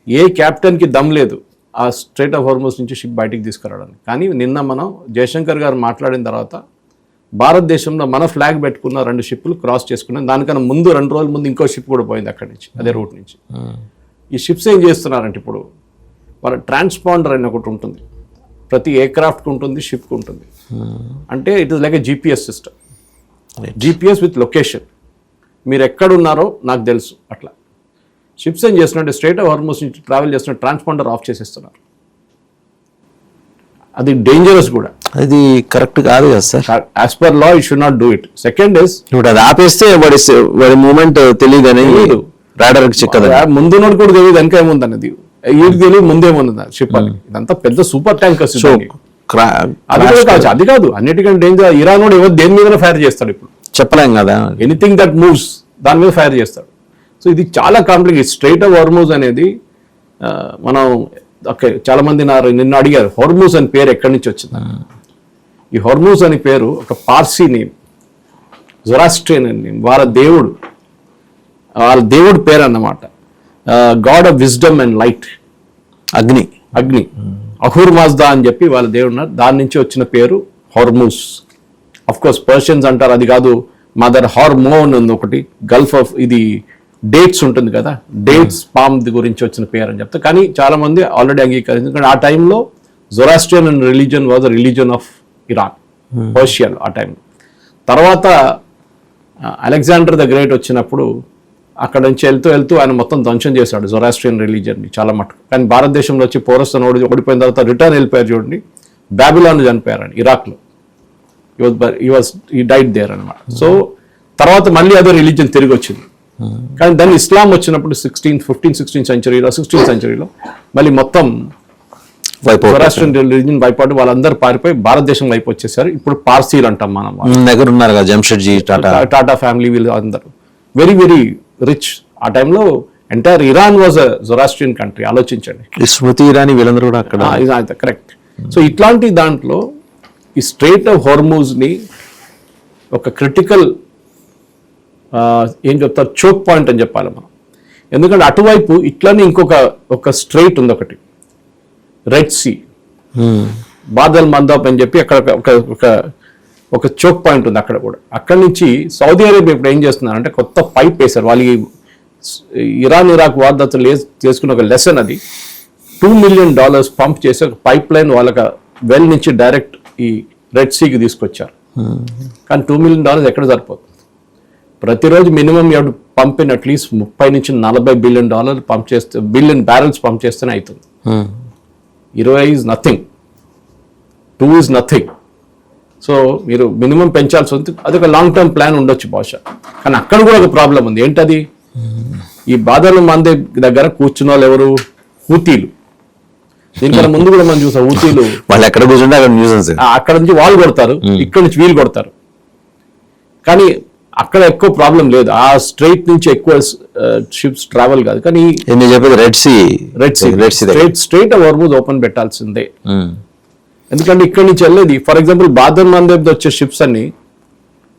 ఏ క్యాప్టెన్కి దమ్ లేదు ఆ స్ట్రైట్ ఆఫ్ హార్మజ్ నుంచి షిప్ బయటికి తీసుకురావడానికి. కానీ నిన్న మనం జయశంకర్ గారు మాట్లాడిన తర్వాత, భారతదేశంలో మన ఫ్లాగ్ పెట్టుకున్న 2 షిప్పులు క్రాస్ చేసుకున్నాం. దానికన్నా ముందు 2 రోజుల ముందు ఇంకో షిప్ కూడా పోయింది అక్కడి నుంచి, అదే రూట్ నుంచి. ఈ షిప్స్ ఏం చేస్తున్నారంటే, ఇప్పుడు వాళ్ళ ట్రాన్స్పాండర్ అని ఒకటి ఉంటుంది, ప్రతి ఎయిర్క్రాఫ్ట్కి ఉంటుంది, షిప్కి ఉంటుంది. అంటే it is like a GPS system, GPS with location. మీరు ఎక్కడున్నారో నాకు తెలుసు. అట్లా షిప్స్ ఏం చేస్తున్నట్టు, స్ట్రైట్ ఆఫ్ హార్మజ్ నుంచి ట్రావెల్ చేస్తున్న ట్రాన్స్పాండర్ ఆఫ్ చేసేస్తున్నారు. అది డేంజరస్ కూడా. అది కరెక్ట్ కాదు కదా sir. As per law you should not do it. Second is, ఇప్పుడు అది ఆపేస్తే వాడి మూమెంట్ తెలియదని రాడర్కి చిక్కదు. ముందున్నోడు కూడా తెలియదు వెనక ఏముంది అనేది, వీడికి తెలియదు ముందేముంది షిప్ అని. ఇదంతా పెద్ద సూపర్ ట్యాంకర్స్. అది కూడా కాదు, అది కాదు, అన్నిటికంటే డేంజర్. ఇరాన్ కూడా ఎవరు దేని మీద ఫైర్ చేస్తాడు ఇప్పుడు చెప్పలేం కదా. ఎనీథింగ్ దట్ మూవ్స్ దాని మీద ఫైర్ చేస్తాడు. సో ఇది చాలా కాంప్లికేట్. స్ట్రైట్ ఆఫ్ హార్మజ్ అనేది మనం చాలా మంది నిన్ను అడిగారు, హార్మజ్ అని పేరు ఎక్కడి నుంచి వచ్చింది. ఈ హార్మజ్ అని పేరు ఒక పార్సీ నేమ్, జొరాస్ట్రియన్ నేమ్. వాళ్ళ దేవుడు పేరు అన్నమాట. God of wisdom and light, అగ్ని అహూర్ మాజ్దా అని చెప్పి వాళ్ళ దేవుడు ఉన్నారు. దాని నుంచి వచ్చిన పేరు హార్మజ్. అఫ్ కోర్స్ పర్షియన్స్ అంటారు, అది కాదు. మదర్ హార్మోన్ ఉంది ఒకటి, గల్ఫ్ ఆఫ్, ఇది డేట్స్ ఉంటుంది కదా, డేట్స్ పామ్ గురించి వచ్చిన పేరు అని చెప్తారు. కానీ చాలా మంది ఆల్రెడీ అంగీకరించారు. ఎందుకంటే ఆ టైంలో Zoroastrian religion was the religion of Iran, పర్షియాలో ఆ టైంలో. తర్వాత అలెగ్జాండర్ ద గ్రేట్ వచ్చినప్పుడు అక్కడ నుంచి వెళ్తూ ఆయన మొత్తం ధ్వంసం చేశాడు జొరాస్ట్రియన్ రిలీజియన్ని చాలా మటుకు. కానీ భారతదేశంలో వచ్చి పోరస్తో ఓడిపోయిన తర్వాత రిటర్న్ వెళ్ళిపోయారు చూడండి, బ్యాబిలాన్ చనిపోయారని ఇరాక్లో. ఈ డైట్ దేర్ అనమాట. సో తర్వాత మళ్ళీ అదే రిలీజియన్ తిరిగి వచ్చింది. కానీ దాన్ని ఇస్లాం వచ్చినప్పుడు 16th సెంచరీలో మళ్ళీ మొత్తం జొరాస్ట్రియన్ రిలీజియన్ వైపాటు వాళ్ళందరూ పారిపోయి భారతదేశం వైపు వచ్చేసారు. ఇప్పుడు పార్సీలు అంటాం మనం. దగ్గర ఉన్నారు కదా జంషెడ్జీ టాటా ఫ్యామిలీ వీళ్ళు అందరూ వెరీ వెరీ రిచ్. ఆ టైంలో entire Iran was a Zoroastrian country. ఆలోచించండి, స్మృతి ఇరానీ వీళ్ళందరూ కూడా అక్కడ. కరెక్ట్. సో ఇట్లాంటి దాంట్లో ఈ స్ట్రెయిట్ ఆఫ్ హోర్మూజ్ని ఒక క్రిటికల్ ఏం చెప్తారు చోక్ పాయింట్ అని చెప్పాలి మనం. ఎందుకంటే అటువైపు ఇట్లానే ఒక స్ట్రెయిట్ ఉంది ఒకటి, రెడ్ సీ, బాదల్ మందాబ్ అని చెప్పి అక్కడ ఒక చోక్ పాయింట్ ఉంది అక్కడ కూడా. అక్కడి నుంచి సౌదీ అరేబియా ఇప్పుడు ఏం చేస్తున్నారంటే కొత్త పైప్ వేశారు. వాళ్ళకి ఇరాక్ వార్దాతలు చేసుకున్న ఒక లెసన్ అది. $2 million పంప్ చేసి ఒక పైప్ లైన్ వాళ్ళకి వెల్ నుంచి డైరెక్ట్ ఈ రెడ్ సీకి తీసుకొచ్చారు. కానీ $2 million ఎక్కడ సరిపోతుంది? ప్రతిరోజు మినిమం ఎవరు పంపిన అట్లీస్ట్ 30 నుంచి $40 billion పంప్ చేస్తే, బిలియన్ బ్యారెల్స్ పంప్ చేస్తేనే అవుతుంది. 20 is nothing, 2 is nothing. So మీరు మినిమం పెంచాల్సి ఉంది. అదొక లాంగ్ టర్మ్ ప్లాన్ ఉండొచ్చు బహుశా. కానీ అక్కడ కూడా ఒక ప్రాబ్లం ఉంది. ఏంటది? ఈ బాదల్ మందే దగ్గర కూర్చున్న వాళ్ళు ఎవరు? హూతీలు. దీనికన్నా ముందు కూడా మనం చూసాం హూతీలు వాళ్ళు ఎక్కడ కూర్చుంటే అక్కడ నుంచి వాళ్ళు కొడతారు, ఇక్కడ నుంచి వీళ్ళు కొడతారు. కానీ అక్కడ ఎక్కువ ప్రాబ్లం లేదు. ఆ స్ట్రైట్ నుంచి ఎక్కువ షిప్స్ ట్రావెల్ కాదు. కానీ స్ట్రైట్ హోర్ముజ్ ఓపెన్ పెట్టాల్సిందే. ఎందుకంటే ఇక్కడ నుంచి వెళ్ళేది, ఫర్ ఎగ్జాంపుల్ బాదల్ మందేబ్ వచ్చే షిప్స్ అన్ని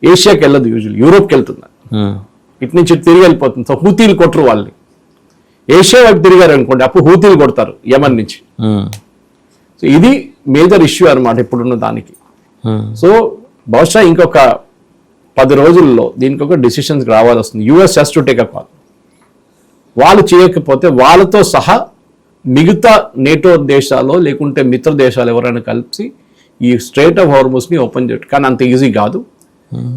ఏషియాకి వెళ్ళదు, యూజువల్ యూరోప్కి వెళ్తుంది. ఇటు నుంచి తిరిగి వెళ్ళిపోతుంది. సో హూతీలు కొట్టరు వాళ్ళని. ఏషియా వైపు తిరిగారు అనుకోండి, అప్పుడు హూతీలు కొడతారు యమన్ నుంచి. సో ఇది మేజర్ ఇష్యూ అనమాట ఇప్పుడున్న దానికి. సో బహుశా ఇంకొక 10 రోజుల్లో దీనికి ఒక డిసిషన్స్ రావాల్సి వస్తుంది. US has to take a call. వాళ్ళు చేయకపోతే వాళ్ళతో సహా మిగతా నేటో దేశాలు లేకుంటే మిత్ర దేశాలు ఎవరైనా కలిసి ఈ స్ట్రెయిట్ ఆఫ్ హార్మోస్ ని ఓపెన్ చేయడం. కానీ అంత ఈజీ కాదు.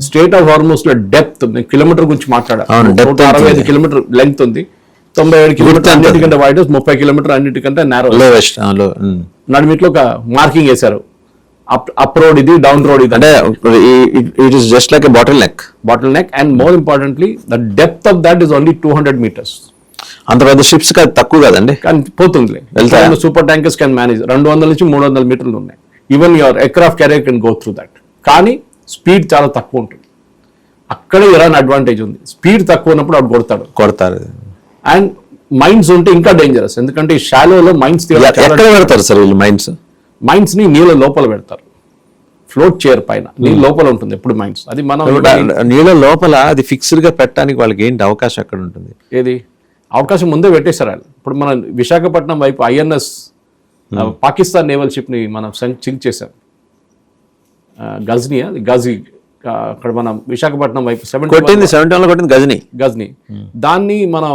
స్ట్రెయిట్ ఆఫ్ హార్మోస్ లో డెప్త్, నేను కిలోమీటర్ గురించి మాట్లాడాను, 165 కిలోమీటర్ లెంగ్త్ ఉంది, 97 కిలోమీటర్ అన్నిటికంటే వైడ్, 30 కిలోమీటర్ అన్నిటికంటే నారో. నడిమిట్లో ఒక మార్కింగ్ వేశారు, అప్ రోడ్ ఇది, డౌన్ రోడ్ ఇది. అంటే it is just like a bottle neck and more importantly the depth of that is only 200 meters. అంత పెద్ద షిప్స్ తక్కువ కదండి, కానీ పోతుంది. సూపర్ ట్యాంకర్స్ కెన్ మేనేజ్ 200 నుంచి 300 మీటర్లు ఉన్నాయి. Even your aircraft carrier can go through that. కానీ స్పీడ్ చాలా తక్కువ ఉంటుంది. అక్కడే ఇరాన్ అడ్వాంటేజ్ ఉంది. స్పీడ్ తక్కువ ఉన్నప్పుడు అటు కొడతారు. అండ్ మైన్స్ ఉంటే ఇంకా డేంజరస్. ఎందుకంటే ఈ షాలోలో మైన్స్ పెడతారు సార్ వీళ్ళు. మైన్స్ ని నీళ్ళ లోపల పెడతారు, ఫ్లోట్ చేయర్ పైన. నీళ్ళ లోపల ఉంటుంది ఎప్పుడు మైన్స్. అది మనం నీళ్ళ లోపల అది ఫిక్స్డ్ గా పెట్టడానికి వాళ్ళకి ఏంటి అవకాశం ఎక్కడ ఉంటుంది? ఏది అవకాశం ముందే పెట్టేశారు వాళ్ళు. ఇప్పుడు మనం విశాఖపట్నం వైపు INS పాకిస్తాన్ నేవల్ షిప్ ని మనం సింక్ చేశాం. గజ్నీ అక్కడ మనం విశాఖపట్నం వైపు 71 కొట్టింది గజ్నీ. దాన్ని మనం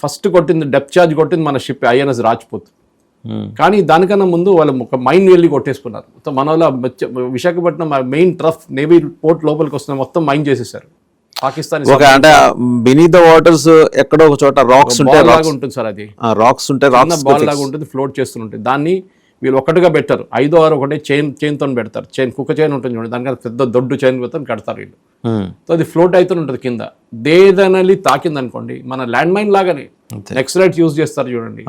ఫస్ట్ కొట్టింది, డెప్త్ చార్జ్ కొట్టింది మన షిప్ INS రాజ్పుత్. కానీ దానికన్నా ముందు వాళ్ళు ఒక మైన్ వెళ్ళి కొట్టేసుకున్నారు. మొత్తం మన వాళ్ళ Visakhapatnam main trough navy port లోపలికి వస్తున్న మొత్తం మైన్ చేసేసారు పాకిస్తాన్. అంటే బినీత్ ద వాటర్స్ ఎక్కడో ఒక చోట రాక్స్ ఉంటుంది సార్. అది రాక్స్ ఉంటాయి, బాల్ లాగా ఉంటుంది, ఫ్లోట్ చేస్తుంటుంది. దాన్ని వీళ్ళు ఒకటిగా పెట్టారు, 5 or 6 ఒకటే చైన్ తో పెడతారు. కుక్క చైన్ ఉంటుంది చూడండి, దానికన్నా పెద్ద దొడ్డు చైన్ మొత్తం కడతారు వీళ్ళు. సో అది ఫ్లోట్ అవుతూ ఉంటుంది కింద. ఏదైనా తాకింది అనుకోండి, మన ల్యాండ్ మైన్ లాగానే నెక్సలైట్స్ యూజ్ చేస్తారు చూడండి,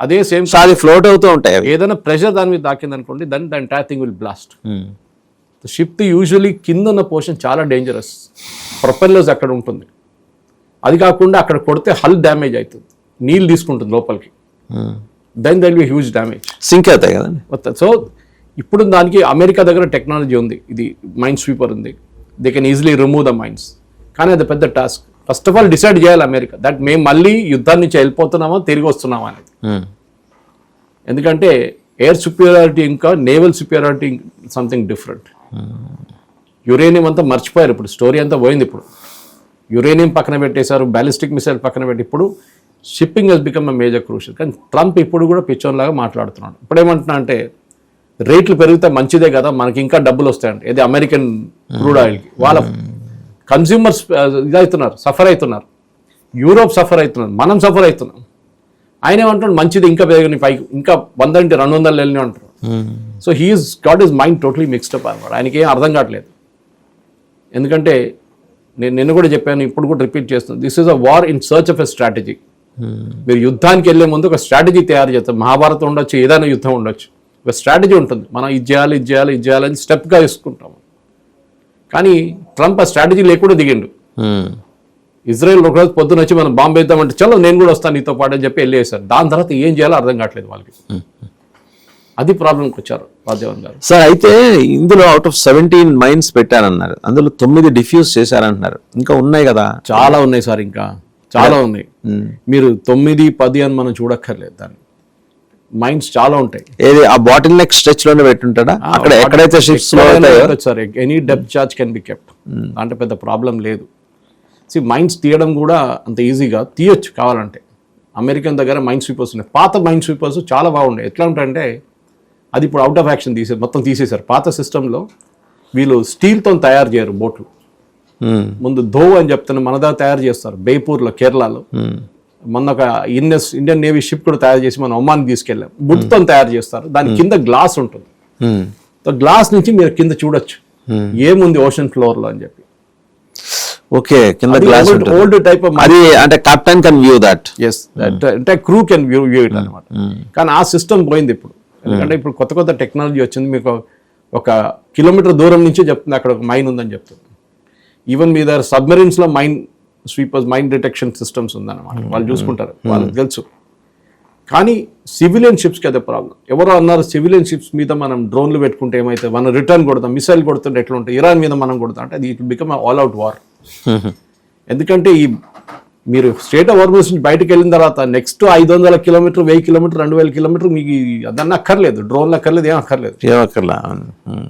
అదే సేమ్ ఫ్లోట్ అవుతూ ఉంటాయి. ఏదైనా ప్రెషర్ దాని మీద తాకింది అనుకోండి, the entire thing will blast. Ship usually కింద ఉన్న పోర్షన్ చాలా డేంజరస్, ప్రొపెల్లర్స్ అక్కడ ఉంటుంది. అది కాకుండా అక్కడ కొడితే హల్ డ్యామేజ్ అవుతుంది, నీళ్ళు తీసుకుంటుంది లోపలికి. Then there will be huge damage, sink అవుతాయి కదండి. సో ఇప్పుడు దానికి అమెరికా దగ్గర టెక్నాలజీ ఉంది, ఇది మైన్ స్వీపర్ ఉంది, they can easily remove the mines. కానీ అది పెద్ద task. First of all decide చేయాలి అమెరికా దట్ మేము మళ్ళీ యుద్ధాన్ని నుంచి వెళ్ళిపోతున్నామా తిరిగి వస్తున్నామా అనేది. ఎందుకంటే ఎయిర్ సుపీరియారిటీ ఇంకా naval superiority something different. Uranium అంతా మర్చిపోయారు, ఇప్పుడు స్టోరీ అంతా పోయింది. ఇప్పుడు యురేనియం పక్కన పెట్టేశారు, బ్యాలిస్టిక్ మిసైల్ పక్కన పెట్టి ఇప్పుడు shipping has become a major crucial. కానీ ట్రంప్ ఇప్పుడు కూడా పిచ్చోన్లాగా మాట్లాడుతున్నాడు. ఇప్పుడు ఏమంటున్నా అంటే రేట్లు పెరిగితే మంచిదే కదా, మనకి ఇంకా డబ్బులు వస్తాయండి. ఇది అమెరికన్ క్రూడ్ ఆయిల్కి వాళ్ళ కన్స్యూమర్స్ ఇదవుతున్నారు, సఫర్ అవుతున్నారు. యూరోప్ సఫర్ అవుతున్నాడు, మనం సఫర్ అవుతున్నాం. ఆయన ఏమంటాడు మంచిది ఇంకా పెరగని పైకి ఇంకా 100 అంటే 200 వెళ్ళినా అంటారు. So he's got his mind totally mixed up అనమాట. ఆయనకి ఏం అర్థం కావట్లేదు. ఎందుకంటే నేను నిన్న కూడా చెప్పాను, ఇప్పుడు కూడా రిపీట్ చేస్తున్నాను, this is a war in search of a strategy. మీరు యుద్ధానికి వెళ్ళే ముందు ఒక స్ట్రాటజీ తయారు చేస్తారు. మహాభారతం ఉండొచ్చు, ఏదైనా యుద్ధం ఉండొచ్చు, ఒక స్ట్రాటజీ ఉంటుంది. మనం ఇది చేయాలి ఇది చేయాలి ఇది చేయాలని స్టెప్గా వేసుకుంటాము. కానీ ట్రంప్ ఆ స్ట్రాటజీ లేకుండా దిగిండు. ఇజ్రాయెల్ ఒకరోజు పొద్దున వచ్చి మనం బాంబు వేద్దామంటే చలో నేను కూడా వస్తాను నీతో పాటు అని చెప్పి వెళ్ళేసారు. దాని తర్వాత ఏం చేయాలో అర్థం కావట్లేదు వాళ్ళకి. అది ప్రాబ్లంకి వచ్చారు రాజదేవన్ గారు. సార్ అయితే ఇందులో అవుట్ ఆఫ్ 17 మైన్స్ పెట్టారన్నారు, అందులో 9 డిఫ్యూజ్ చేశారంటున్నారు. ఇంకా ఉన్నాయి కదా? చాలా ఉన్నాయి సార్, ఇంకా చాలా ఉన్నాయి. మీరు 9, 10 అని మనం చూడక్కర్లేదు. దాన్ని మైన్స్ చాలా ఉంటాయి. ఏది ఆ బాటిల్ నెక్ స్ట్రెచ్ లోనే పెట్టుంటాడా? అక్కడ ఎక్కడైతే ships sir any depth charge can be kept. అంటే పెద్ద ప్రాబ్లం లేదు. మైన్స్ తీయడం కూడా అంత ఈజీగా తీయొచ్చు కావాలంటే. అమెరికన్ దగ్గర మైన్ స్వీపర్స్ ఉన్నాయి. పాత మైన్ స్వీపర్స్ చాలా బాగుండే. ఎట్లా ఉంటాయంటే అది ఇప్పుడు అవుట్ ఆఫ్ యాక్షన్ మొత్తం తీసేశారు. పాత సిస్టంలో వీళ్ళు స్టీల్తో తయారు చేయరు బోట్లు. ముందు ధోవ్ అని చెప్తున్నా మన దగ్గర తయారు చేస్తారు బేపూర్లో, కేరళలో. మొన్న ఒక ఇండియన్ నేవీ షిప్ కూడా తయారు చేసి మనం ఒమాన్కి తీసుకెళ్ళాం. వుడ్తో తయారు చేస్తారు. దాని కింద గ్లాస్ ఉంటుంది. గ్లాస్ నుంచి మీరు కింద చూడొచ్చు ఏముంది ఓషన్ ఫ్లోర్ లో అని చెప్పి. ఓకే, కింద గ్లాస్ ఉంటుంది. ఓల్డ్ టైప్ ఆఫ్ అది అంటే captain can view that. yes అంటే క్రూ కెన్ వ్యూ ఇట్ అన్నమాట. కానీ ఆ సిస్టమ్ పోయింది ఇప్పుడు. ఎందుకంటే ఇప్పుడు కొత్త కొత్త టెక్నాలజీ వచ్చింది. మీకు ఒక కిలోమీటర్ దూరం నుంచి చెప్తుంది అక్కడ ఒక మైన్ ఉందని చెప్తుంది. ఈవెన్ మీ దగ్గర సబ్మెరీన్స్ లో mine sweepers, mine detection systems ఉందన్నమాట. వాళ్ళు చూసుకుంటారు, వాళ్ళకి తెలుసు. కానీ సివిలియన్ షిప్స్కి అదే ప్రాబ్లం. ఎవరో అన్నారు సివిలియన్ షిప్స్ మీద మనం డ్రోన్లు పెట్టుకుంటే ఏమైతే, మనం రిటర్న్ కొడతాం, మిసైల్ కొడుతుంటే ఎట్లా ఉంటుంది, ఇరాన్ మీద మనం కొడతాం అంటే అది it become all out war. ఎందుకంటే ఈ మీరు స్టేట్ ఆఫ్ హార్మజ్ నుంచి బయటకు వెళ్ళిన తర్వాత నెక్స్ట్ 500 కిలోమీటర్, 1000 కిలోమీటర్, 2000 కిలోమీటర్ మీకు అదన్నా అక్కర్లేదు, డ్రోన్లు అక్కర్లేదు, ఏం అక్కర్లేదు.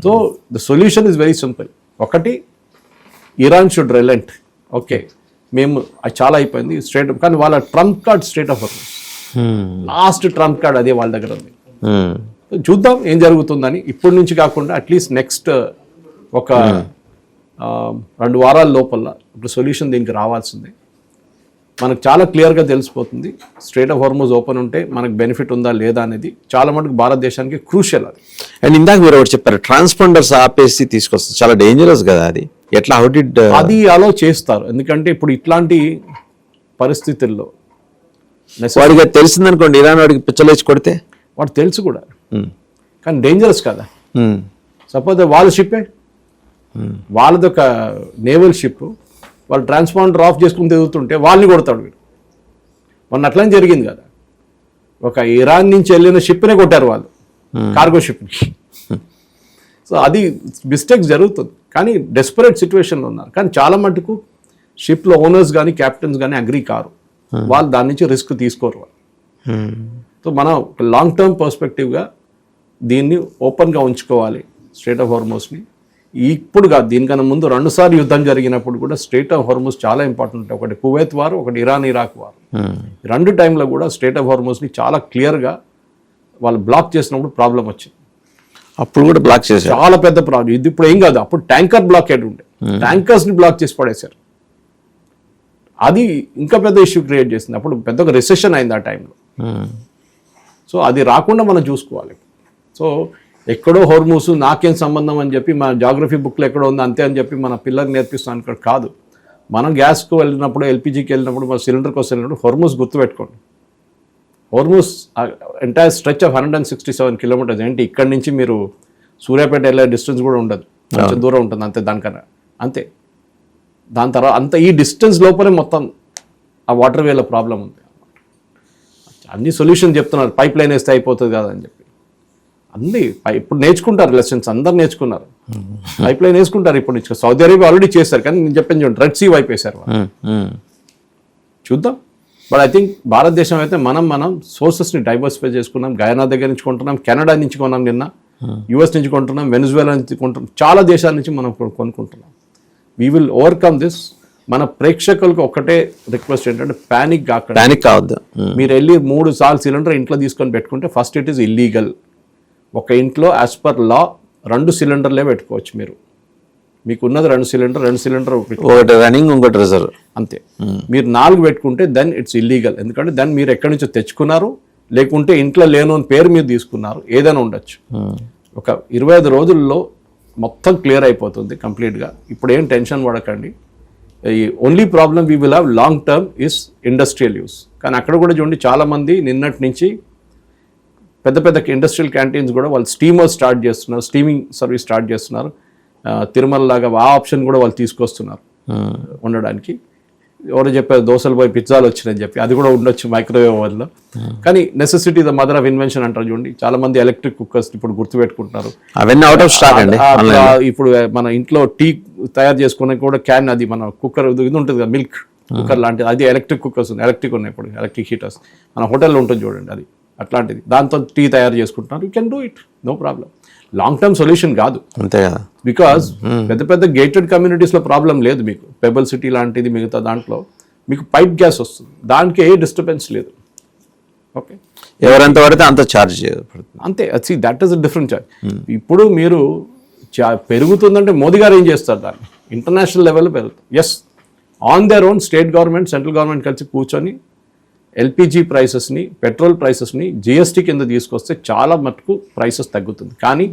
So the solution is very simple. ఒకటి, ఇరాన్ షుడ్ రిలెంట్. ఓకే, మేము అది చాలా అయిపోయింది స్టేట్, కానీ వాళ్ళ trump card state of Hormuz, last trump card అదే వాళ్ళ దగ్గర ఉంది. చూద్దాం ఏం జరుగుతుందని. ఇప్పటి నుంచి కాకుండా అట్లీస్ట్ నెక్స్ట్ ఒక 2 వారాల లోపల ఇప్పుడు సొల్యూషన్ దీనికి రావాల్సిందే. మనకు చాలా క్లియర్గా తెలిసిపోతుంది స్ట్రేట్ ఆఫ్ హార్మజ్ ఓపెన్ ఉంటే మనకు బెనిఫిట్ ఉందా లేదా అనేది. చాలా మటుకు భారతదేశానికి క్రూషియల్ అది. అండ్ ఇందాక మీరు ఒకటి చెప్పారు, ట్రాన్స్పాండర్స్ ఆపేసి తీసుకొస్తారు, చాలా డేంజరస్ కదా అది. ఎట్లా హౌ డిడ్ అది అలో చేస్తారు? ఎందుకంటే ఇప్పుడు ఇట్లాంటి పరిస్థితుల్లో వాడికి తెలిసిందనుకోండి, ఇరాన్ వాడికి పిచ్చలేసి కొడితే వాడు తెలుసు కూడా, కానీ డేంజరస్ కదా. సపోజ్ వాళ్ళ షిప్పే, వాళ్ళది ఒక నేవల్ షిప్, వాళ్ళు ట్రాన్స్పాండర్ ఆఫ్ చేసుకుని తిరుగుతుంటే వాళ్ళని కొడతాడు వీడు. మొన్న అట్లనే జరిగింది కదా, ఒక ఇరాన్ నుంచి వెళ్ళిన షిప్నే కొట్టారు వాళ్ళు, కార్గో షిప్ని. సో అది మిస్టేక్స్ జరుగుతుంది, కానీ డెస్పరేట్ సిచ్యువేషన్లో ఉన్నారు. కానీ చాలా మటుకు షిప్లో ఓనర్స్ కానీ క్యాప్టెన్స్ కానీ అగ్రీ కారు, వాళ్ళు దాని నుంచి రిస్క్ తీసుకోరు వాళ్ళు. సో మనం ఒక లాంగ్ టర్మ్ పర్స్పెక్టివ్గా దీన్ని ఓపెన్గా ఉంచుకోవాలి స్ట్రేట్ ఆఫ్ హార్మజ్ని. ఇప్పుడు కాదు, దీనికన్నా ముందు 2 సార్లు యుద్ధం జరిగినప్పుడు కూడా స్ట్రేట్ ఆఫ్ హార్మజ్ చాలా ఇంపార్టెంట్. ఒకటి కువైత్ వార్, ఒకటి ఇరాన్ ఇరాక్ వార్. 2 టైంలో కూడా స్ట్రేట్ ఆఫ్ హార్మజ్ని చాలా క్లియర్గా వాళ్ళు బ్లాక్ చేసినప్పుడు ప్రాబ్లం వచ్చింది. అప్పుడు కూడా బ్లాక్ చేశారు, చాలా పెద్ద ప్రాబ్లం. ఇది ఇప్పుడు ఏం కాదు, అప్పుడు ట్యాంకర్ బ్లాకేడ్ ఉండే, ట్యాంకర్స్ని బ్లాక్ చేసి పడేశారు. అది ఇంకా పెద్ద ఇష్యూ క్రియేట్ చేసింది. అప్పుడు పెద్ద ఒక రిసెషన్ అయింది ఆ టైంలో. సో అది రాకుండా మనం చూసుకోవాలి. సో ఎక్కడో హోర్మూస్ నాకేం సంబంధం అని చెప్పి మన జాగ్రఫీ బుక్లో ఎక్కడో ఉంది అంతే అని చెప్పి మన పిల్లలకు నేర్పిస్తాను ఇక్కడ కాదు. మనం గ్యాస్కు వెళ్ళినప్పుడు, ఎల్పిజికి వెళ్ళినప్పుడు, మన సిలిండర్ కోసం వెళ్ళినప్పుడు హోర్మూస్ గుర్తుపెట్టుకోండి. హోర్మూస్ ఎంటైర్ స్ట్రెచ్ ఆఫ్ 167 కిలోమీటర్స్. ఏంటి ఇక్కడి నుంచి మీరు సూర్యాపేట వెళ్ళే డిస్టెన్స్ కూడా ఉండదు, కొంచెం దూరం ఉంటుంది అంతే, దానికన్నా అంతే. దాని తర్వాత అంత ఈ డిస్టెన్స్ లోపలే మొత్తం ఆ వాటర్ వేలో ప్రాబ్లం ఉంది. అన్ని సొల్యూషన్ చెప్తున్నారు, పైప్ లైన్ వేస్తే అయిపోతుంది కదా అని చెప్పి. అన్నీ ఇప్పుడు నేర్చుకుంటారు లెసన్స్, అందరు నేర్చుకున్నారు. పైప్ లైన్ వేసుకుంటారు ఇప్పుడు నుంచి. సౌదీ అరేబియా ఆల్రెడీ చేశారు, కానీ నేను చెప్పాను చూడండి, రెడ్ సీ వైపు వేశారు. చూద్దాం. బట్ ఐ థింక్ భారతదేశం అయితే మనం సోర్సెస్ని డైవర్సిఫై చేసుకున్నాం. గయానా దగ్గర నుంచి కొంటున్నాం, కెనడా నుంచి కొన్నాం, నిన్న యుఎస్ నుంచి కొంటున్నాం, వెనిజువేలా నుంచి కొంటున్నాం, చాలా దేశాల నుంచి మనం కొనుక్కుంటున్నాం. We will overcome this. మన ప్రేక్షకులకు ఒకటే రిక్వెస్ట్ ఏంటంటే ప్యానిక్ కావద్దు. మీరు వెళ్ళి 3 సార్లు సిలిండర్ ఇంట్లో తీసుకొని పెట్టుకుంటే ఫస్ట్ ఇట్ ఈస్ ఇల్లీగల్. ఒక ఇంట్లో యాజ్ పర్ లా 2 సిలిండర్లే పెట్టుకోవచ్చు మీరు. మీకు ఉన్నది 2 సిలిండర్, ఒకటి రన్నింగ్, ఇంకోటి రిజర్వ్. అంతే. మీరు 4 పెట్టుకుంటే దెన్ ఇట్స్ ఇల్లీగల్. ఎందుకంటే దెన్ మీరు ఎక్కడి నుంచో తెచ్చుకున్నారు, లేకుంటే ఇంట్లో లేను అని పేరు మీరు తీసుకున్నారు, ఏదైనా ఉండొచ్చు. ఒక 25 రోజుల్లో మొత్తం క్లియర్ అయిపోతుంది కంప్లీట్గా. ఇప్పుడు ఏం టెన్షన్ పడకండి. ఈ only problem we will have long term is industrial use. కానీ అక్కడ కూడా చూడండి, చాలామంది నిన్నటి నుంచి పెద్ద పెద్ద ఇండస్ట్రియల్ క్యాంటీన్స్ కూడా వాళ్ళు స్టీమర్ స్టార్ట్ చేస్తున్నారు, స్టీమింగ్ సర్వీస్ స్టార్ట్ చేస్తున్నారు. తిరుమల లాగా ఆ ఆప్షన్ కూడా వాళ్ళు తీసుకొస్తున్నారు ఉండడానికి. ఎవరో చెప్పారు దోశలు పోయి పిజ్జాలు వచ్చినాయని చెప్పి, అది కూడా ఉండొచ్చు మైక్రోవేవ్ ఓవెన్లో. కానీ necessity the mother of invention అంటారు చూడండి. చాలా మంది ఎలక్ట్రిక్ కుక్కర్స్ ఇప్పుడు గుర్తుపెట్టుకుంటున్నారు. అవన్నీ అవుట్ ఆఫ్ స్టాక్ అండి. ఇప్పుడు మన ఇంట్లో టీ తయారు చేసుకునే కూడా క్యాన్, అది మన కుక్కర్ ఇది ఉంటుంది కదా, మిల్క్ కుక్కర్ లాంటిది, అది ఎలక్ట్రిక్ కుక్కర్స్ ఉంది. ఎలక్ట్రిక్ ఉన్నాయి ఇప్పుడు, ఎలక్ట్రిక్ హీటర్స్ మన హోటల్లో ఉంటుంది చూడండి, అది అట్లాంటిది. దాంతో టీ తయారు చేసుకుంటున్నారు. You can do it, no problem. Long term solution కాదు, అంతే కదా. బికాజ్ పెద్ద పెద్ద గేటెడ్ కమ్యూనిటీస్లో ప్రాబ్లం లేదు మీకు. పెబల్ సిటీ లాంటిది మిగతా దాంట్లో మీకు పైప్ గ్యాస్ వస్తుంది, దానికి ఏ డిస్టర్బెన్స్ లేదు. ఓకే, ఎవరెంత పడితే అంత ఛార్జ్ అంతే. అది that is a different charge. ఇప్పుడు మీరు పెరుగుతుందంటే మోదీ గారు ఏం చేస్తారు, దాన్ని ఇంటర్నేషనల్ లెవెల్లో పెరుగుతుంది. Yes, on their own state government, central government కలిసి కూర్చొని ఎల్పిజి ప్రైసెస్ని, పెట్రోల్ ప్రైసెస్ని జిఎస్టీ కింద తీసుకొస్తే చాలా మటుకు ప్రైసెస్ తగ్గుతుంది. కానీ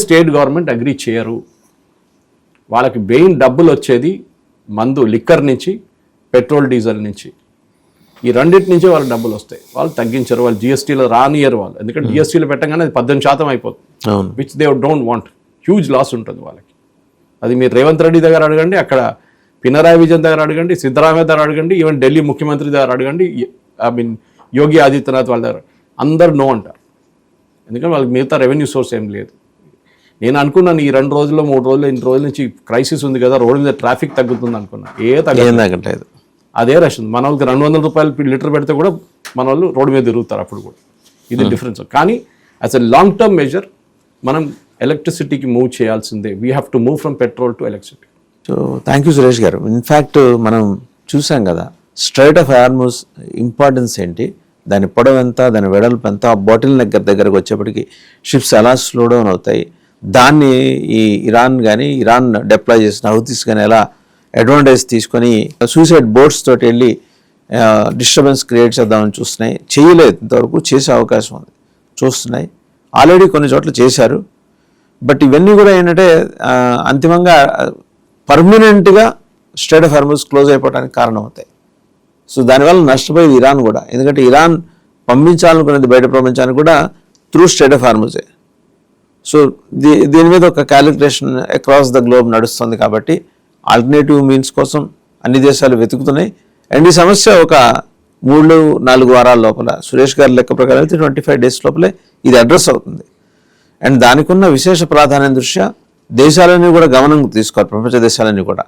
స్టేట్ గవర్నమెంట్ అగ్రీ చేయరు. వాళ్ళకి మెయిన్ డబ్బులు వచ్చేది మందు, లిక్కర్ నుంచి, పెట్రోల్ డీజిల్ నుంచి. ఈ రెండింటి నుంచే వాళ్ళకి డబ్బులు వస్తాయి. వాళ్ళు తగ్గించరు, వాళ్ళు జిఎస్టీలో రానియరు వాళ్ళు. ఎందుకంటే జిఎస్టీలో పెట్టగానే అది 18% అయిపోతుంది, which they don't want. Huge loss ఉంటుంది వాళ్ళకి. అది మీరు రేవంత్ రెడ్డి దగ్గర అడగండి, అక్కడ పినరాయి విజయన్ దగ్గర అడగండి, సిద్ధరామయ్య దగ్గర అడగండి, ఈవెన్ ఢిల్లీ ముఖ్యమంత్రి దగ్గర అడగండి, యోగి ఆదిత్యనాథ్ వాళ్ళ దగ్గర, అందరు నో అంటారు. ఎందుకంటే వాళ్ళకి మిగతా రెవెన్యూ సోర్స్ ఏం లేదు. నేను అనుకున్నాను ఈ 2 రోజుల్లో 3 రోజుల్లో, ఇన్ని రోజుల నుంచి క్రైసిస్ ఉంది కదా, రోడ్డు మీద ట్రాఫిక్ తగ్గుతుంది అనుకున్నా. తగ్గట్లేదు, అదే రష్ ఉంది. మన వాళ్ళకి 200 రూపాయలు లీటర్ పెడితే కూడా మన వాళ్ళు రోడ్డు మీద తిరుగుతారు అప్పుడు కూడా. ఇది డిఫరెన్స్. కానీ as a long term measure మనం ఎలక్ట్రిసిటీకి మూవ్ చేయాల్సిందే. We have to move from petrol to electricity. So thank you Suresh గారు. ఇన్ఫ్యాక్ట్ మనం చూసాం కదా, స్ట్రైట్ ఆఫ్ హార్మోస్ ఇంపార్టెన్స్ ఏంటి, దాని పొడవు ఎంత, దాని వెడల్పు ఎంత, ఆ బాటిల్ దగ్గరకు వచ్చేప్పటికి షిప్స్ ఎలా స్లో డౌన్ అవుతాయి, దాన్ని ఈ ఇరాన్ డిప్లాయ్ చేసిన హౌతీస్ కానీ ఎలా అడ్వాంటేజ్ తీసుకొని సూసైడ్ బోట్స్ తోటి వెళ్ళి డిస్టర్బెన్స్ క్రియేట్ చేద్దామని చూస్తున్నాయి. చేయలేదు, ఇంతవరకు చేసే అవకాశం ఉంది, చూస్తున్నాయి. ఆల్రెడీ కొన్ని చోట్ల చేశారు. బట్ ఇవన్నీ కూడా ఏంటంటే అంతిమంగా పర్మనెంట్గా స్ట్రైట్ ఆఫ్ హార్మోస్ క్లోజ్ అయిపోవడానికి కారణం అవుతాయి. సో దానివల్ల నష్టపోయేది ఇరాన్ కూడా. ఎందుకంటే ఇరాన్ పంపించాలనుకునేది బయట ప్రపంచానికి కూడా త్రూ స్ట్రైట్ ఆఫ్ హార్మోసే. సో దీని మీద ఒక క్యాలిక్యులేషన్ అక్రాస్ ద గ్లోబ్ నడుస్తుంది. కాబట్టి ఆల్టర్నేటివ్ మీన్స్ కోసం అన్ని దేశాలు వెతుకుతున్నాయి. అండ్ ఈ సమస్య ఒక 3-4 వారాల లోపల, సురేష్ గారి లెక్క ప్రకారం అయితే 25 days లోపలే ఇది అడ్రస్ అవుతుంది. అండ్ దానికి ఉన్న విశేష ప్రాధాన్యం దృష్ట్యా దేశాలన్నీ కూడా గమనం తీసుకోవాలి, ప్రపంచ దేశాలన్నీ కూడా.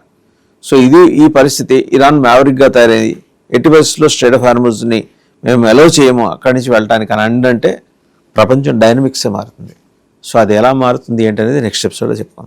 సో ఈ పరిస్థితి ఇరాన్ మ్యావరిక్గా తయారైంది. ఎట్టి పరిస్థితుల్లో స్ట్రైట్ ఆఫ్ హార్మోస్ని మేము అలౌ చేయము అక్కడి నుంచి వెళ్ళటానికి అని అంటే ప్రపంచం డైనమిక్సే మారుతుంది. సో అది ఎలా మారుతుంది ఏంటనేది నెక్స్ట్ ఎపిసోడ్లో చెప్పుకుందాం.